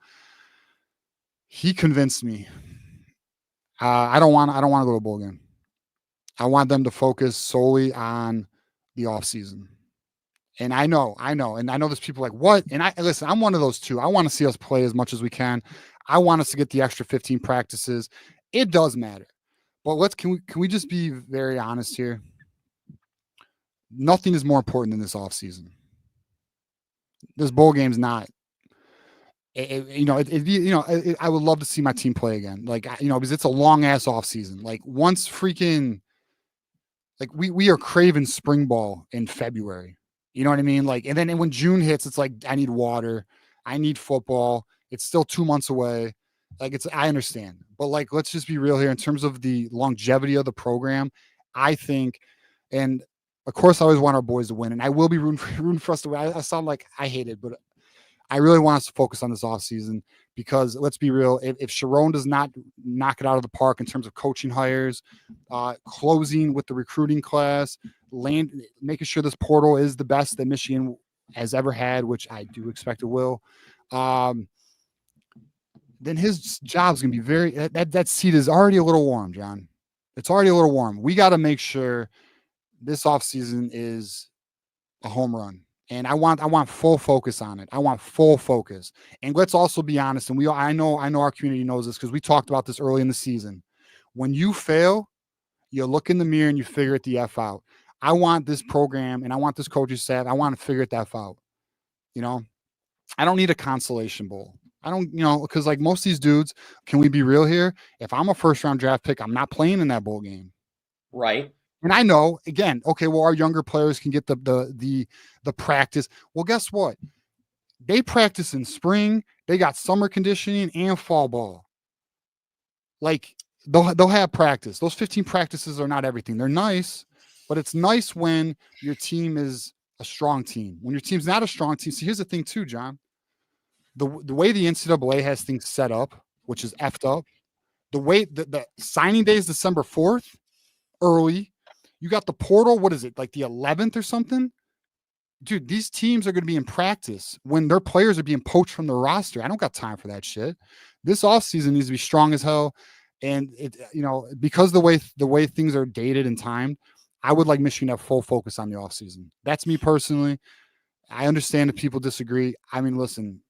He convinced me. I don't want to go to a bowl game. I want them to focus solely on the offseason. And I know, and I know there's people like, what? And listen, I'm one of those too. I want to see us play as much as we can. I want us to get the extra 15 practices. It does matter. But can we just be very honest here? Nothing is more important than this offseason. This bowl game's not. I would love to see my team play again. Because it's a long ass offseason. Once freaking, we are craving spring ball in February. You know what I mean? And then when June hits, it's like, I need water. I need football. It's still 2 months away. I understand. But let's just be real here in terms of the longevity of the program. I think, and of course, I always want our boys to win, and I will be rooting for us to win. I sound like I hate it, but I really want us to focus on this offseason because let's be real. If Sharon does not knock it out of the park in terms of coaching hires, closing with the recruiting class, making sure this portal is the best that Michigan has ever had, which I do expect it will, then his job's going to be that seat is already a little warm, John. It's already a little warm. We got to make sure this offseason is a home run. And I want full focus on it. I want full focus. And let's also be honest. And I know our community knows this because we talked about this early in the season. When you fail, you look in the mirror and you figure it the F out. I want this program and I want this coaching staff. I want to figure it the F out. I don't need a consolation bowl. I don't, because most of these dudes, can we be real here? If I'm a first round draft pick, I'm not playing in that bowl game. Right. And I know, again, okay, well, our younger players can get the practice. Well, guess what? They practice in spring. They got summer conditioning and fall ball. Like they'll have practice. Those 15 practices are not everything. They're nice, but it's nice when your team is a strong team. When your team's not a strong team. See, here's the thing too, John. The way the NCAA has things set up, which is effed up. The way the signing day is December 4th, early. You got the portal. What is it, like the 11th or something? Dude, these teams are going to be in practice when their players are being poached from the roster. I don't got time for that shit. This offseason needs to be strong as hell. And it, because the way things are dated and timed, I would like Michigan to have full focus on the offseason. That's me personally. I understand if people disagree. I mean, listen,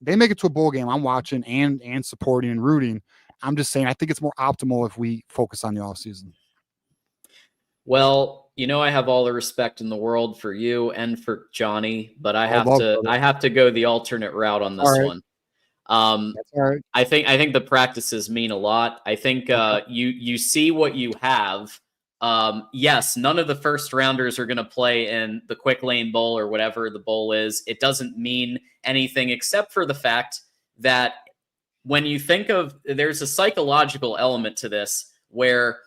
they make it to a bowl game. I'm watching and supporting and rooting. I'm just saying, I think it's more optimal if we focus on the offseason. Well, I have all the respect in the world for you and for Johnny, but I have to go the alternate route on this one. That's all right. I think the practices mean a lot. I think you see what you have. Yes, none of the first rounders are going to play in the Quick Lane Bowl or whatever the bowl is. It doesn't mean anything except for the fact that when you think of, there's a psychological element to this where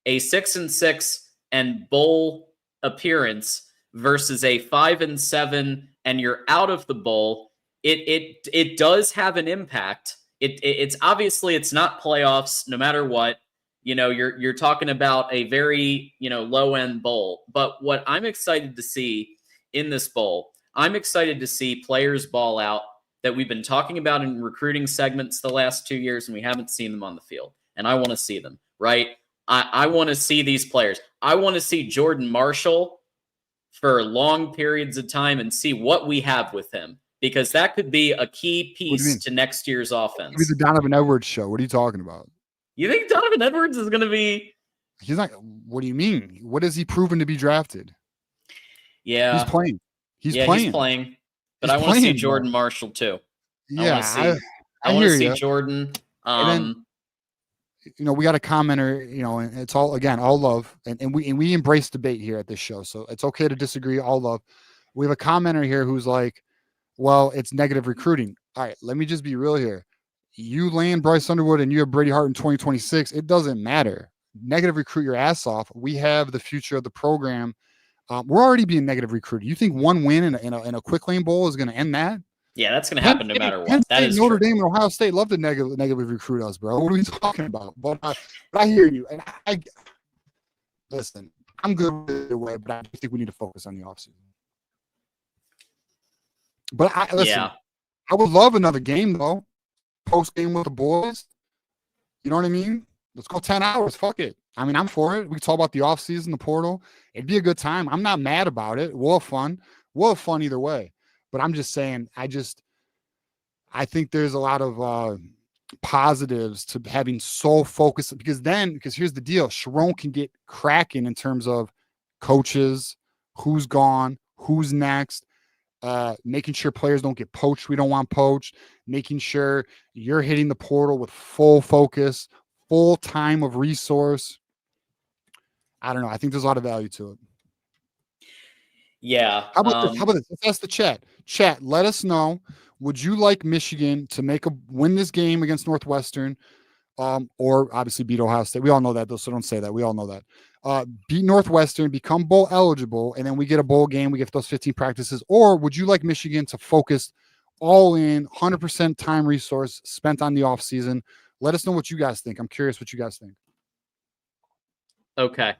a 6-6 and bowl appearance versus a 5-7 and you're out of the bowl, it does have an impact. It's obviously it's not playoffs no matter what. You're talking about a very low end bowl. But what I'm excited to see in this bowl, I'm excited to see players ball out that we've been talking about in recruiting segments the last 2 years, and we haven't seen them on the field. And I want to see them, right? I want to see these players. I want to see Jordan Marshall for long periods of time and see what we have with him, because that could be a key piece to next year's offense. It's the Donovan Edwards show. What are you talking about? You think Donovan Edwards is going to be? He's not. What do you mean? What has he proven to be drafted? Yeah, he's playing. He's playing. But I want to see Jordan Marshall too. Yeah, I want to see Jordan. And then, we got a commenter. And it's all love, and we embrace debate here at this show. So it's okay to disagree. All love. We have a commenter here who's like, "Well, it's negative recruiting." All right, let me just be real here. You land Bryce Underwood and you have Brady Hart in 2026. It doesn't matter. Negative recruit your ass off. We have the future of the program. We're already being negative recruited. You think one win in a Quick Lane Bowl is going to end that? Yeah, that's going to happen no matter what. Penn That is Notre true. Dame and Ohio State love to negatively recruit us, bro. What are we talking about? But I hear you. And I listen, I'm good with the way, but I think we need to focus on the offseason. But I would love another game, though. Post game with the boys. You know what I mean? Let's go 10 hours. Fuck it. I mean, I'm for it. We can talk about the offseason, the portal. It'd be a good time. I'm not mad about it. We'll have fun. We'll have fun either way. But I'm just saying, I think there's a lot of positives to having so focused, because here's the deal. Sharon can get cracking in terms of coaches, who's gone, who's next, making sure players don't get poached. We don't want poached. Making sure you're hitting the portal with full focus, full time of resource. I don't know. I think there's a lot of value to it. Yeah. How about this? Let's ask the chat. Chat, let us know. Would you like Michigan to win this game against Northwestern, or obviously beat Ohio State? We all know that, though, so don't say that. We all know that. Beat Northwestern, become bowl eligible, and then we get a bowl game. We get those 15 practices. Or would you like Michigan to focus all in, 100% time resource spent on the offseason? Let us know what you guys think. I'm curious what you guys think. Okay.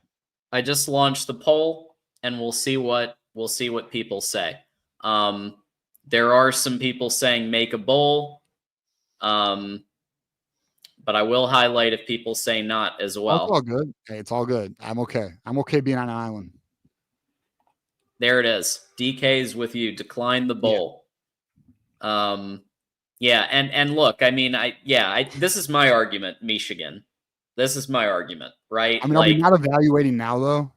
I just launched the poll, and we'll see what people say. There are some people saying make a bowl, but I will highlight if people say not as well. It's all good. Hey, it's all good. I'm okay. I'm okay being on an island. There it is. DK's with you. Decline the bowl. Yeah. And look, I mean, this is my argument, Michigan. This is my argument, right? I mean, are we not evaluating now, though?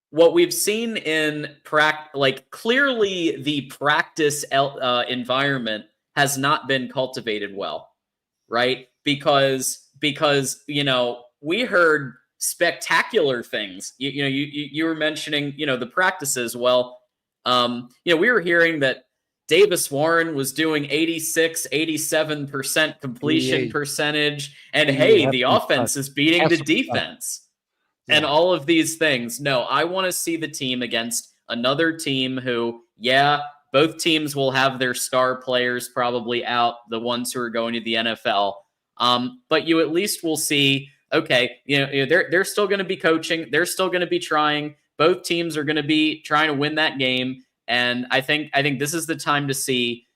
What we've seen in clearly the practice environment has not been cultivated well, right? Because we heard spectacular things. You were mentioning the practices. Well, We were hearing that Davis Warren was doing 86, 87% completion 88. percentage. And 88, hey, have the some offense is beating Have the some defense and Yeah. all of these things. No, I want to see the team against another team who, both teams will have their star players probably out, the ones who are going to the NFL. But you at least will see, okay, they're still going to be coaching. They're still going to be trying. Both teams are going to be trying to win that game. And I think this is the time to see,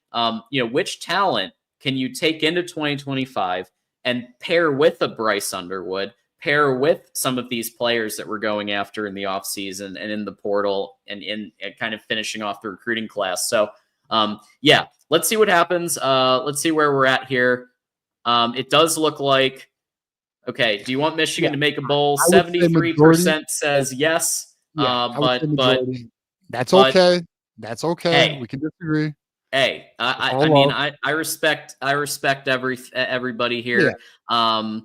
which talent can you take into 2025 and pair with a Bryce Underwood, pair with some of these players that we're going after in the offseason and in the portal and in kind of finishing off the recruiting class. So, let's see what happens. Let's see where we're at here. It does look like, okay, do you want Michigan to make a bowl? 73% says yes. But that's okay. That's okay. Hey, we can disagree. Hey, I respect everybody here. Yeah.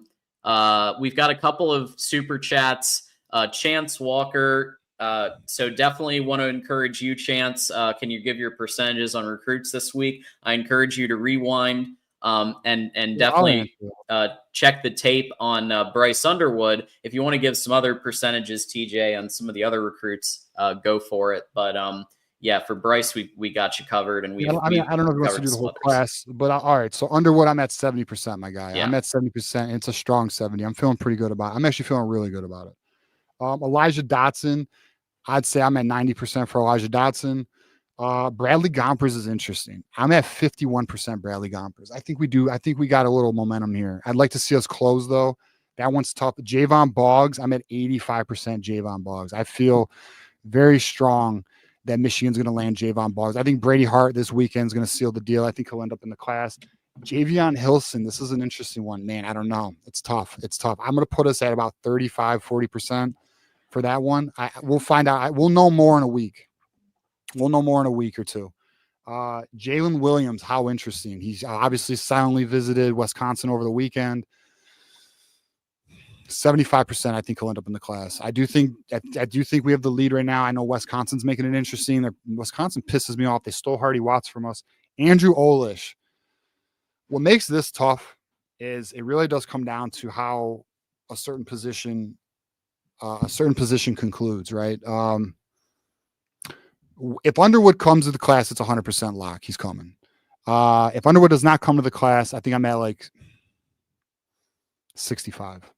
We've got a couple of super chats. Chance Walker. So definitely want to encourage you, Chance. Can you give your percentages on recruits this week? I encourage you to rewind and definitely check the tape on Bryce Underwood. If you want to give some other percentages, TJ, on some of the other recruits, go for it. But for Bryce, we got you covered, and I don't know if you want to do the whole class, but all right. So Underwood, I'm at 70%, my guy. Yeah. I'm at 70%. It's a strong 70. I'm feeling pretty good about it. I'm actually feeling really good about it. Elijah Dotson, I'd say I'm at 90% for Elijah Dotson. Bradley Gompers is interesting. I'm at 51% Bradley Gompers. I think we got a little momentum here. I'd like to see us close, though. That one's tough. Javon Boggs, I'm at 85% Javon Boggs. I feel very strong that Michigan's going to land Javon Boggs. I think Brady Hart this weekend is going to seal the deal. I think he'll end up in the class. Javion Hilson, this is an interesting one. Man, I don't know. It's tough. I'm going to put us at about 35, 40% for that one. We'll find out. We'll know more in a week. We'll know more in a week or two. Jalen Williams, how interesting. He's obviously silently visited Wisconsin over the weekend. 75%, I think he'll end up in the class. I do think we have the lead right now. I know Wisconsin's making it interesting. Wisconsin pisses me off. They stole Hardy Watts from us. Andrew Olish. What makes this tough is it really does come down to how a certain position concludes, right? If Underwood comes to the class, it's 100% lock. He's coming. If Underwood does not come to the class, I think I'm at like 65.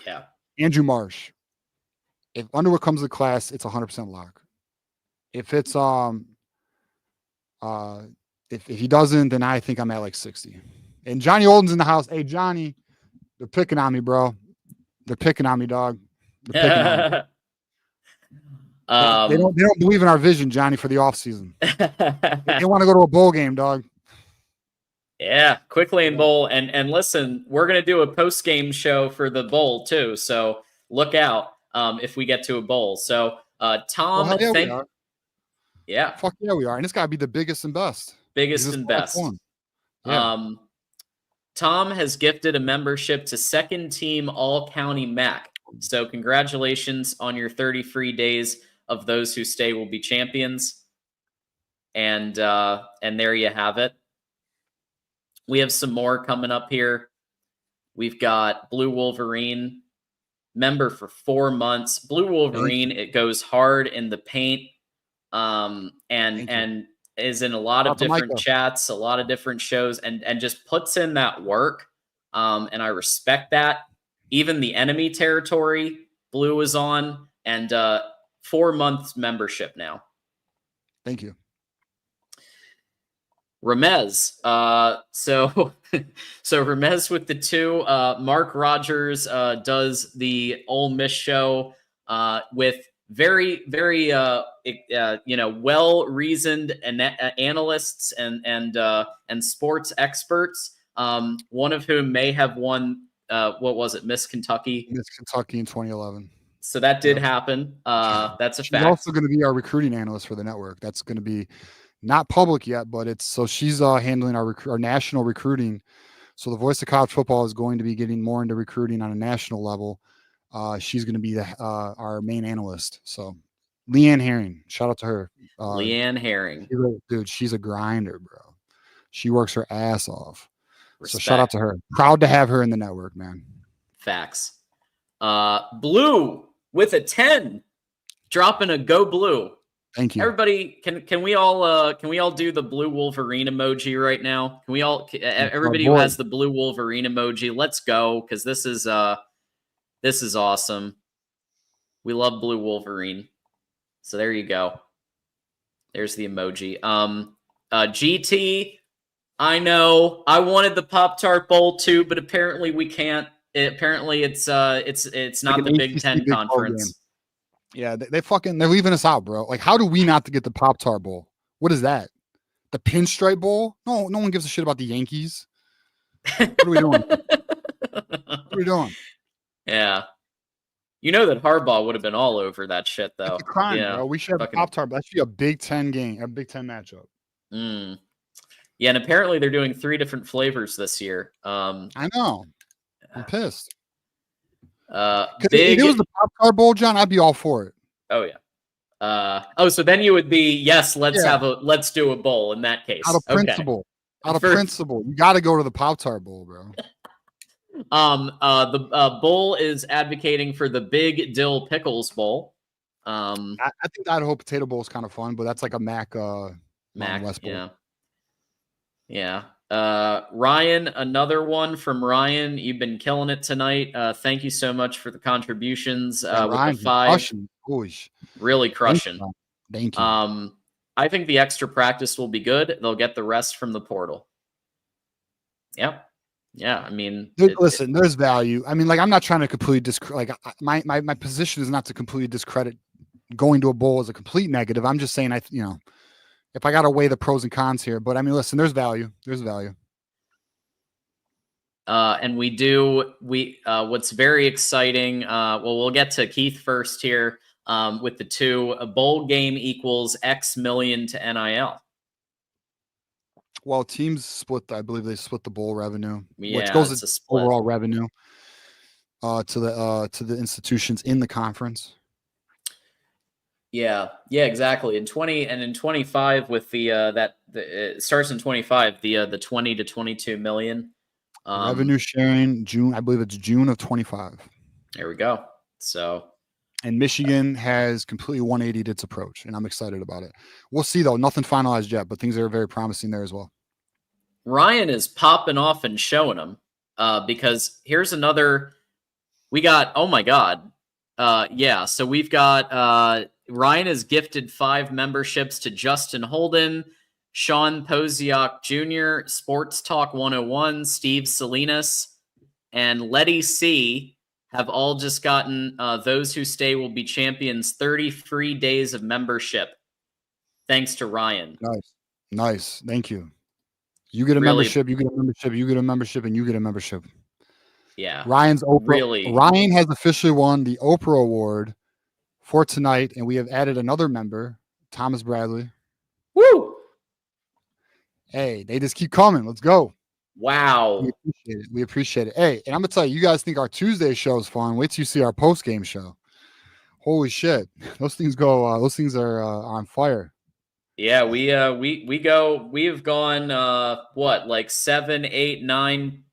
Yeah. Andrew Marsh. If Underwood comes to the class, it's 100% lock. If it's if he doesn't, then I think I'm at like 60. And Johnny Olden's in the house. Hey, Johnny, they're picking on me, bro. They're picking on me, dog. They're picking on me. They don't believe in our vision, Johnny, for the offseason. They want to go to a bowl game, dog. Yeah, quickly in bowl. And listen, we're going to do a post-game show for the bowl too. So look out if we get to a bowl. So Tom, well, we are. Yeah. Fuck yeah, we are. And it's got to be the biggest and best. Biggest and best. Yeah. Tom has gifted a membership to Second Team All-County MAC. So congratulations on your 30 free days of Those Who Stay Will Be Champions. And there you have it. We have some more coming up here. We've got Blue Wolverine, member for 4 months. Blue Wolverine, it goes hard in the paint, and is in a lot of different chats, a lot of different shows, and just puts in that work. And I respect that. Even the enemy territory, Blue is on, and 4 months membership now. Thank you. Ramez. So Ramez with the 2. Mark Rogers does the Ole Miss show with very, very well-reasoned analysts and sports experts. One of whom may have won what was it, Miss Kentucky? Miss Kentucky in 2011. So that did happen. That's a fact. She's also going to be our recruiting analyst for the network. That's going to be not public yet, but she's handling our national recruiting. So the Voice of College Football is going to be getting more into recruiting on a national level. She's going to be our main analyst. So Leanne Herring. Shout out to her. Leanne Herring. Dude, she's a grinder, bro. She works her ass off. Respect. So shout out to her. Proud to have her in the network, man. Facts. Blue with a 10, dropping a go blue. Thank you. Everybody, can we all do the blue Wolverine emoji right now? Can we all? Everybody who has the blue Wolverine emoji, let's go, because this is awesome. We love blue Wolverine. So there you go. There's the emoji. GT. I know I wanted the Pop-Tart Bowl too, but apparently we can't. Apparently it's not the Big Ten conference. Yeah, they're leaving us out, bro. Like, how do we not to get the Pop-Tart Bowl? What is that? The Pinstripe Bowl? No one gives a shit about the Yankees. What are we doing? What are we doing? Yeah. You know that Harbaugh would have been all over that shit, though. That's a crime, yeah. bro. We should have Pop-Tart. That should be a Big Ten game, a Big Ten matchup. Yeah, and apparently they're doing 3 different flavors this year. I know. I'm pissed. If it was the Pop-Tart Bowl, John, I'd be all for it. Oh yeah. So then you would be, yes, let's do a bowl in that case. Out of principle. Okay. Out of principle. You got to go to the Pop-Tart Bowl, bro. The bowl is advocating for the Big Dill Pickles Bowl. I think the Idaho Potato Bowl is kind of fun, but that's like a Mac West Bowl. Yeah. Ryan, another one from Ryan. You've been killing it tonight. Thank you so much for the contributions. With Ryan, the 5, really crushing. Thank you. I think the extra practice will be good. They'll get the rest from the portal. Yep. Yeah. I mean, listen, there's value. I mean, like, I'm not trying to completely discredit. Like, my position is not to completely discredit going to a bowl as a complete negative. I'm just saying, if I got to weigh the pros and cons here, but I mean, listen, there's value. There's value. And what's very exciting. We'll get to Keith first here. With the 2, a bowl game equals X million to NIL. Well, teams split. I believe they split the bowl revenue, yeah, which goes to overall revenue to the institutions in the conference. Yeah, exactly. In 25 with it starts in 25, the 20 to 22 million. Revenue sharing June, I believe it's June of 25. There we go. So, and Michigan has completely 180'd its approach, and I'm excited about it. We'll see though, nothing finalized yet, but things are very promising there as well. Ryan is popping off and showing them because here's another. We got, oh my God. So we've got Ryan has gifted 5 memberships to Justin Holden, Sean Posiak Jr., Sports Talk 101, Steve Salinas, and Letty C have all just gotten Those Who Stay Will Be Champions 30 free days of membership. Thanks to Ryan. Nice. Thank you. You get a membership, you get a membership, you get a membership, and you get a membership. Yeah. Ryan has officially won the Oprah Award for tonight, and we have added another member, Thomas Bradley. Woo! Hey, they just keep coming. Let's go. Wow. We appreciate it. Hey, and I'm gonna tell you, you guys think our Tuesday show is fun. Wait till you see our post-game show. Holy shit. Those things are on fire. Yeah, we've gone like 7, 8, 9,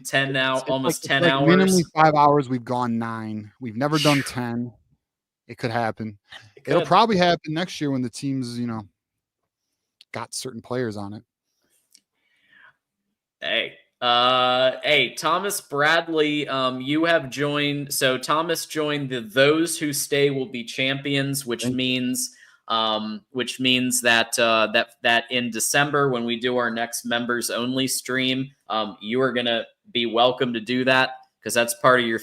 10 now, almost 10 hours. Minimally 5 hours. We've gone 9. We've never done 10. It could happen. It'll probably happen next year when the teams, got certain players on it. Hey, Thomas Bradley, you have joined. So Thomas joined the Those Who Stay Will Be Champions, which means that in December, when we do our next members only stream, you are going to be welcome to do that, because that's part of your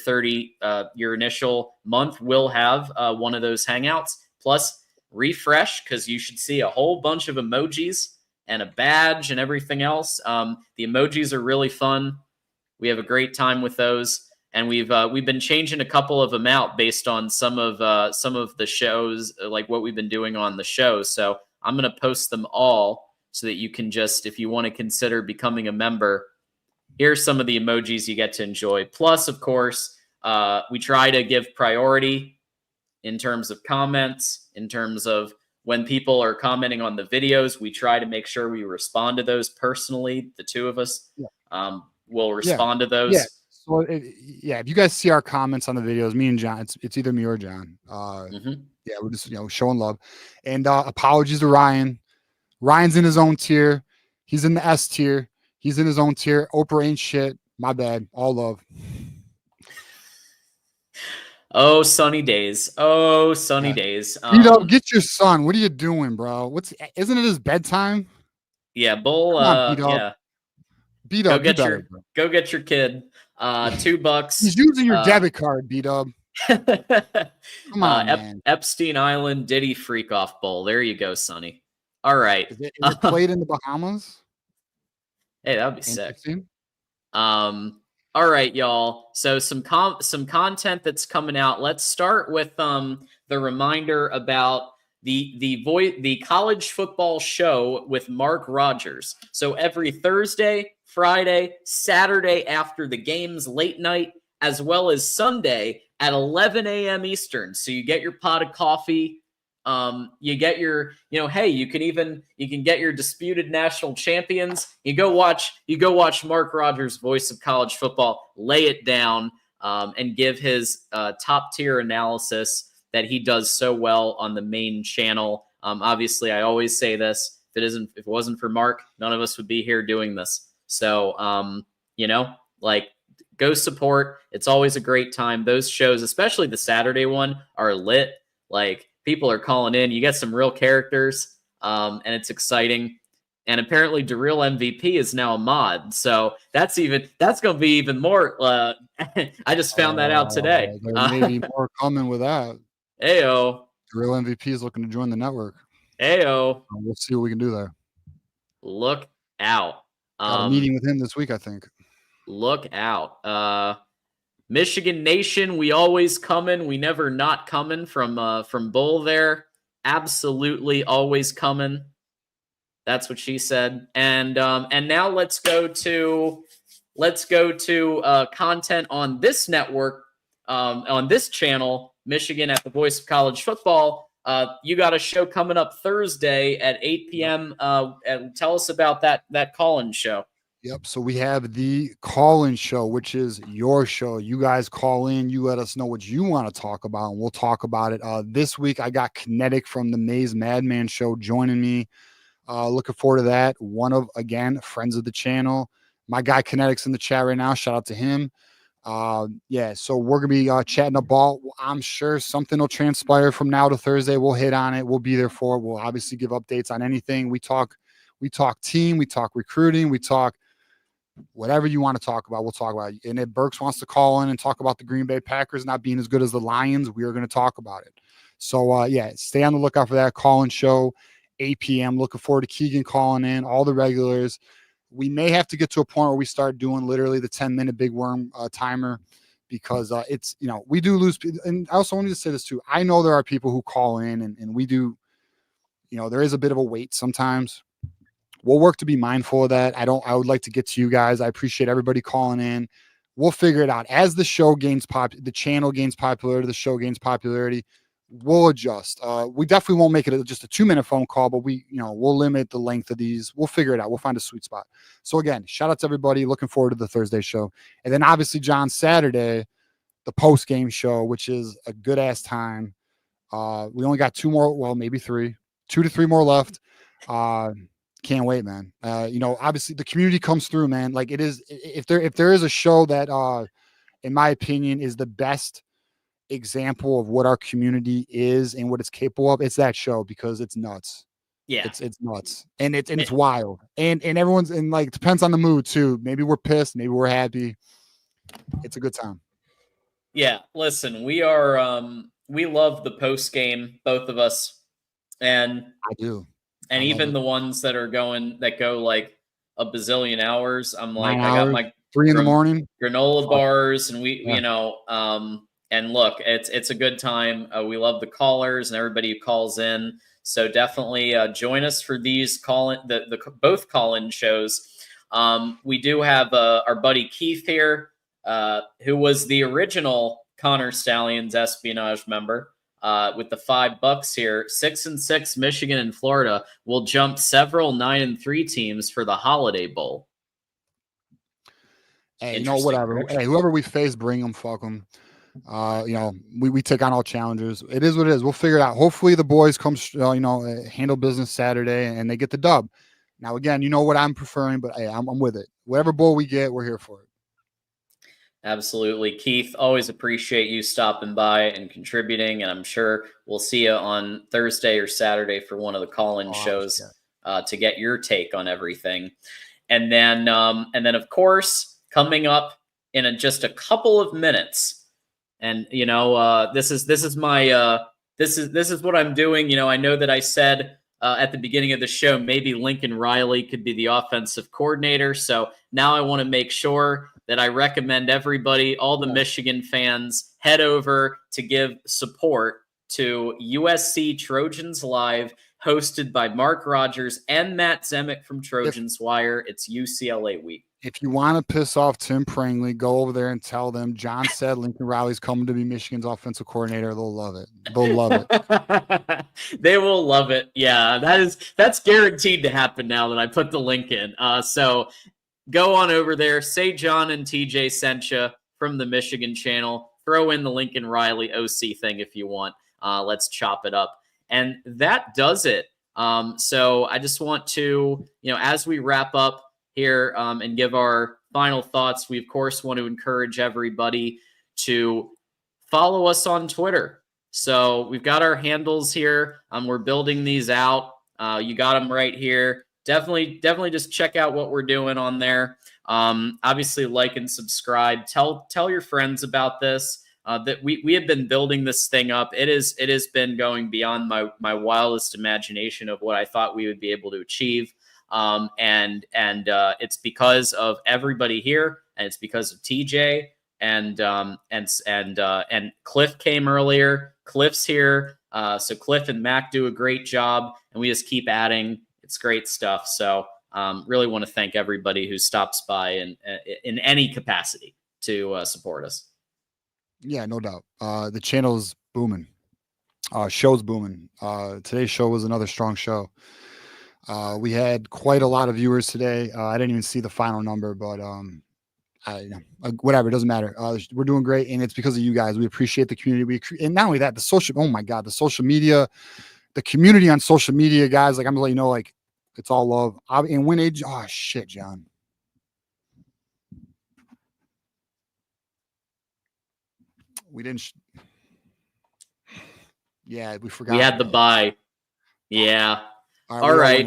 your initial month. We'll have one of those hangouts, plus refresh, because you should see a whole bunch of emojis and a badge and everything else. The emojis are really fun. We have a great time with those. And we've been changing a couple of them out based on some of the shows, like what we've been doing on the show. So I'm going to post them all so that you can just, if you want to consider becoming a member, here's some of the emojis you get to enjoy. Plus, of course, we try to give priority in terms of comments, in terms of when people are commenting on the videos, we try to make sure we respond to those personally. The two of us will respond to those. Yeah. So if you guys see our comments on the videos, me and John, it's either me or John. Yeah, we're just showing love. And apologies to Ryan. Ryan's in his own tier. He's in the S tier. He's in his own tier. Oprah ain't shit. My bad. All love. Oh, sunny days. Oh, sunny days. Get your son. What are you doing, bro? Isn't it his bedtime? Yeah, Bull. Yeah. B-Dub, Go get your kid. $2. He's using your debit card, B-Dub. Come on, man. Epstein Island Diddy Freak Off Bowl. There you go, Sonny. All right. Is it played in the Bahamas? Hey, that would be sick. All right, y'all. So some content that's coming out. Let's start with the reminder about the college football show with Mark Rogers. So every Thursday, Friday, Saturday after the games, late night, as well as Sunday at 11 a.m. Eastern. So you get your pot of coffee. You get your, hey, you can get your disputed national champions. You go watch Mark Rogers, voice of college football, lay it down and give his top tier analysis that he does so well on the main channel. Obviously, I always say this: if it wasn't for Mark, none of us would be here doing this. So, go support. It's always a great time. Those shows, especially the Saturday one, are lit. People are calling in. You get some real characters, and it's exciting. And apparently, DeReal MVP is now a mod, so that's going to be even more. I just found that out today. There may be more coming with that. Ayo, DeReal MVP is looking to join the network. Ayo, we'll see what we can do there. Look out! Got a meeting with him this week, I think. Look out! Michigan Nation, we always coming. We never not coming from Bull there. Absolutely always coming. That's what she said. And now let's go to content on this network, on this channel, Michigan at the Voice of College Football. You got a show coming up Thursday at 8 p.m. And tell us about that call-in show. Yep. So we have the call-in show, which is your show. You guys call in. You let us know what you want to talk about, and we'll talk about it. This week, I got Kinetic from the Maze Madman show joining me. Looking forward to that. One of, again, friends of the channel. My guy Kinetic's in the chat right now. Shout out to him. So we're going to be chatting a ball. I'm sure something will transpire from now to Thursday. We'll hit on it. We'll be there for it. We'll obviously give updates on anything. We talk team. We talk recruiting. We talk whatever you want to talk about, we'll talk about it. And if Burks wants to call in and talk about the Green Bay Packers not being as good as the Lions, we are going to talk about it. So, stay on the lookout for that call-in show, 8 p.m. Looking forward to Keegan calling in, all the regulars. We may have to get to a point where we start doing literally the 10-minute big worm timer because it's, we do lose. And I also wanted to say this too. I know there are people who call in and we do, there is a bit of a wait sometimes. We'll work to be mindful of that. I would like to get to you guys. I appreciate everybody calling in. We'll figure it out. As the show gains the channel gains popularity, the show gains popularity, we'll adjust. We definitely won't make it just a 2-minute phone call, but we'll limit the length of these. We'll figure it out. We'll find a sweet spot. So again, shout out to everybody. Looking forward to the Thursday show. And then obviously, John, Saturday, the post-game show, which is a good-ass time. We only got 2 more, well, maybe 3. 2 to 3 more left. Can't wait, man. Obviously the community comes through, man. Like it is, if there is a show that, in my opinion, is the best example of what our community is and what it's capable of, it's that show because it's nuts. Yeah, it's nuts and it's wild and everyone's in depends on the mood too. Maybe we're pissed, maybe we're happy. It's a good time. Yeah, listen, we are we love the post game, both of us, and I do. And even the ones that go like a bazillion hours. I'm like, 9 I got hours, my 3 in the morning granola bars, and and look, it's a good time. We love the callers and everybody who calls in. So definitely join us for these both call-in shows. We do have our buddy Keith here, who was the original Connor Stallions espionage member. with the $5 here. 6-6 Michigan and Florida will jump several 9-3 teams for the Holiday Bowl. Hey, whatever. Hey, whoever we face, bring them. Fuck them. We take on all challengers. It is what it is. We'll figure it out. Hopefully the boys come, handle business Saturday and they get the dub. Now, again, you know what I'm preferring, but hey, I'm with it. Whatever bowl we get, we're here for it. Absolutely. Keith, always appreciate you stopping by and contributing. And I'm sure we'll see you on Thursday or Saturday for one of the call-in shows to get your take on everything. And then of course, coming up in just a couple of minutes, and this is what I'm doing. I know that I said at the beginning of the show maybe Lincoln Riley could be the offensive coordinator. So now I want to make sure that I recommend everybody, all the Michigan fans, head over to give support to USC Trojans Live, hosted by Mark Rogers and Matt Zemek from Trojans Wire. It's UCLA week. If you want to piss off Tim Prangley, go over there and tell them John said Lincoln Riley's coming to be Michigan's offensive coordinator. They'll love it. They'll love it. They will love it. Yeah, that's guaranteed to happen now that I put the link in. So go on over there, say John and TJ sent you from the Michigan channel. Throw in the Lincoln Riley OC thing if you want. Let's chop it up. And that does it. So I just want to, as we wrap up here and give our final thoughts, we, of course, want to encourage everybody to follow us on Twitter. So we've got our handles here. We're building these out. You got them right here. Definitely just check out what we're doing on there. Obviously, like and subscribe. Tell your friends about this. That we have been building this thing up. It has been going beyond my wildest imagination of what I thought we would be able to achieve. And it's because of everybody here, and it's because of TJ and Cliff came earlier. Cliff's here. So Cliff and Mac do a great job, and we just keep adding. It's great stuff. So really want to thank everybody who stops by and in any capacity to support us. Yeah, no doubt. The channel's booming. Show's booming. Today's show was another strong show. We had quite a lot of viewers today. I didn't even see the final number, but whatever, it doesn't matter. We're doing great, and it's because of you guys. We appreciate the community. And not only that, the social media, the community on social media, guys. Like, I'm gonna let you know, like, it's all love. And win age. Oh shit, John. We didn't. Yeah, we forgot. We had the buy. Yeah. All right.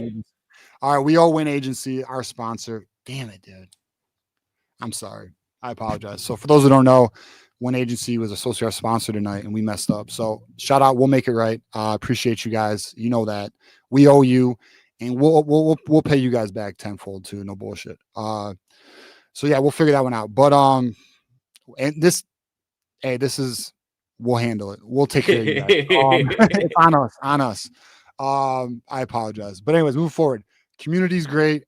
We all Win Agency, our sponsor. Damn it, dude. I'm sorry. I apologize. So for those who don't know, Win Agency was associate our sponsor tonight, and we messed up. So shout out. We'll make it right. Appreciate you guys. You know that we owe you, and we'll pay you guys back tenfold too. No bullshit. So yeah, we'll figure that one out. But and this is, we'll handle it. We'll take care of you guys. It's on us. I apologize. But anyways, move forward. Community's great.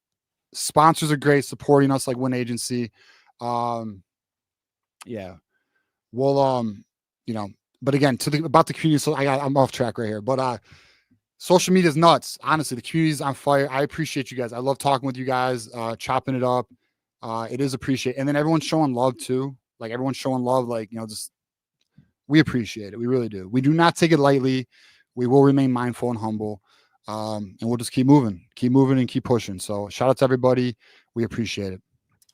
Sponsors are great, supporting us like Win Agency. Yeah. We'll but again, about the community, so I'm off track right here. But social media is nuts. Honestly, the community's on fire. I appreciate you guys. I love talking with you guys, chopping it up. It is appreciated. And then everyone's showing love too. Like, everyone's showing love, like, just we appreciate it. We really do. We do not take it lightly. We will remain mindful and humble. And we'll just keep moving and keep pushing. So shout out to everybody. We appreciate it.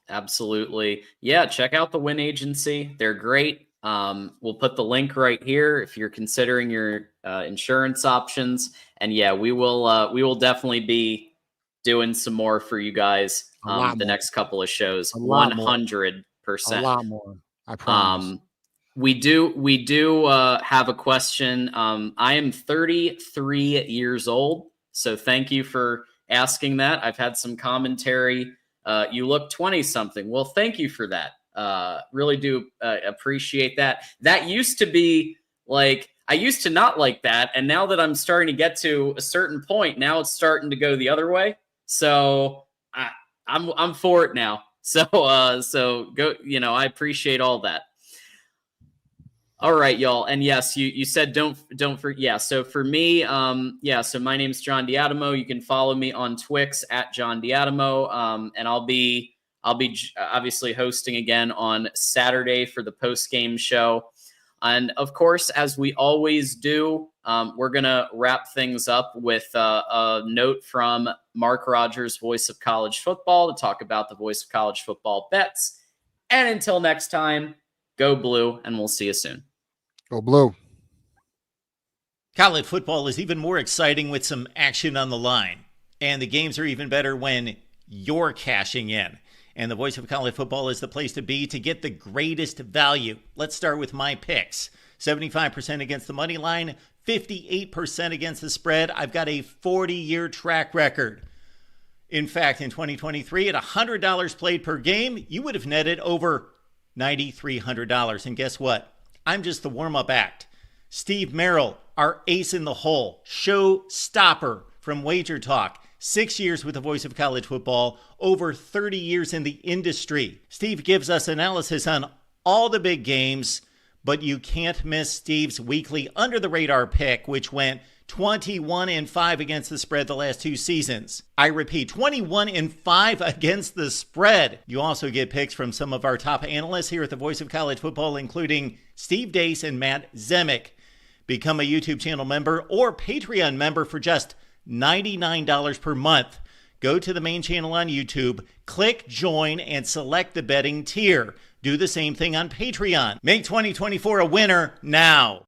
Absolutely. Yeah. Check out the Win Agency. They're great. We'll put the link right here if you're considering your insurance options. And yeah, we will definitely be doing some more for you guys the next couple of shows. 100%. A lot more. I promise. We do have a question. I am 33 years old, so thank you for asking that. I've had some commentary. You look 20-something. Well, thank you for that. Really do appreciate that. That used to be like, I used to not like that, and now that I'm starting to get to a certain point, now it's starting to go the other way. So I'm for it now. So go. I appreciate all that. All right, y'all. And yes, you said don't for yeah. So for me, so my name's John Diadamo. You can follow me on Twix at John Diadamo. And I'll be obviously hosting again on Saturday for the post-game show. And of course, as we always do, we're gonna wrap things up with a note from Mark Rogers, voice of college football, to talk about the voice of college football bets. And until next time, go Blue, and we'll see you soon. Go Blue. College football is even more exciting with some action on the line. And the games are even better when you're cashing in. And the voice of college football is the place to be to get the greatest value. Let's start with my picks. 75% against the money line, 58% against the spread. I've got a 40-year track record. In fact, in 2023, at $100 played per game, you would have netted over $9,300. And guess what? I'm just the warm-up act. Steve Merrill, our ace in the hole, show stopper from Wager Talk. 6 years with the voice of college football, over 30 years in the industry. Steve gives us analysis on all the big games, but you can't miss Steve's weekly under-the-radar pick, which went 21-5 against the spread the last 2 seasons. I repeat, 21-5 against the spread. You also get picks from some of our top analysts here at the Voice of College Football, including Steve Dace and Matt Zemek. Become a YouTube channel member or Patreon member for just $99 per month. Go to the main channel on YouTube, click join, and select the betting tier. Do the same thing on Patreon. Make 2024 a winner now.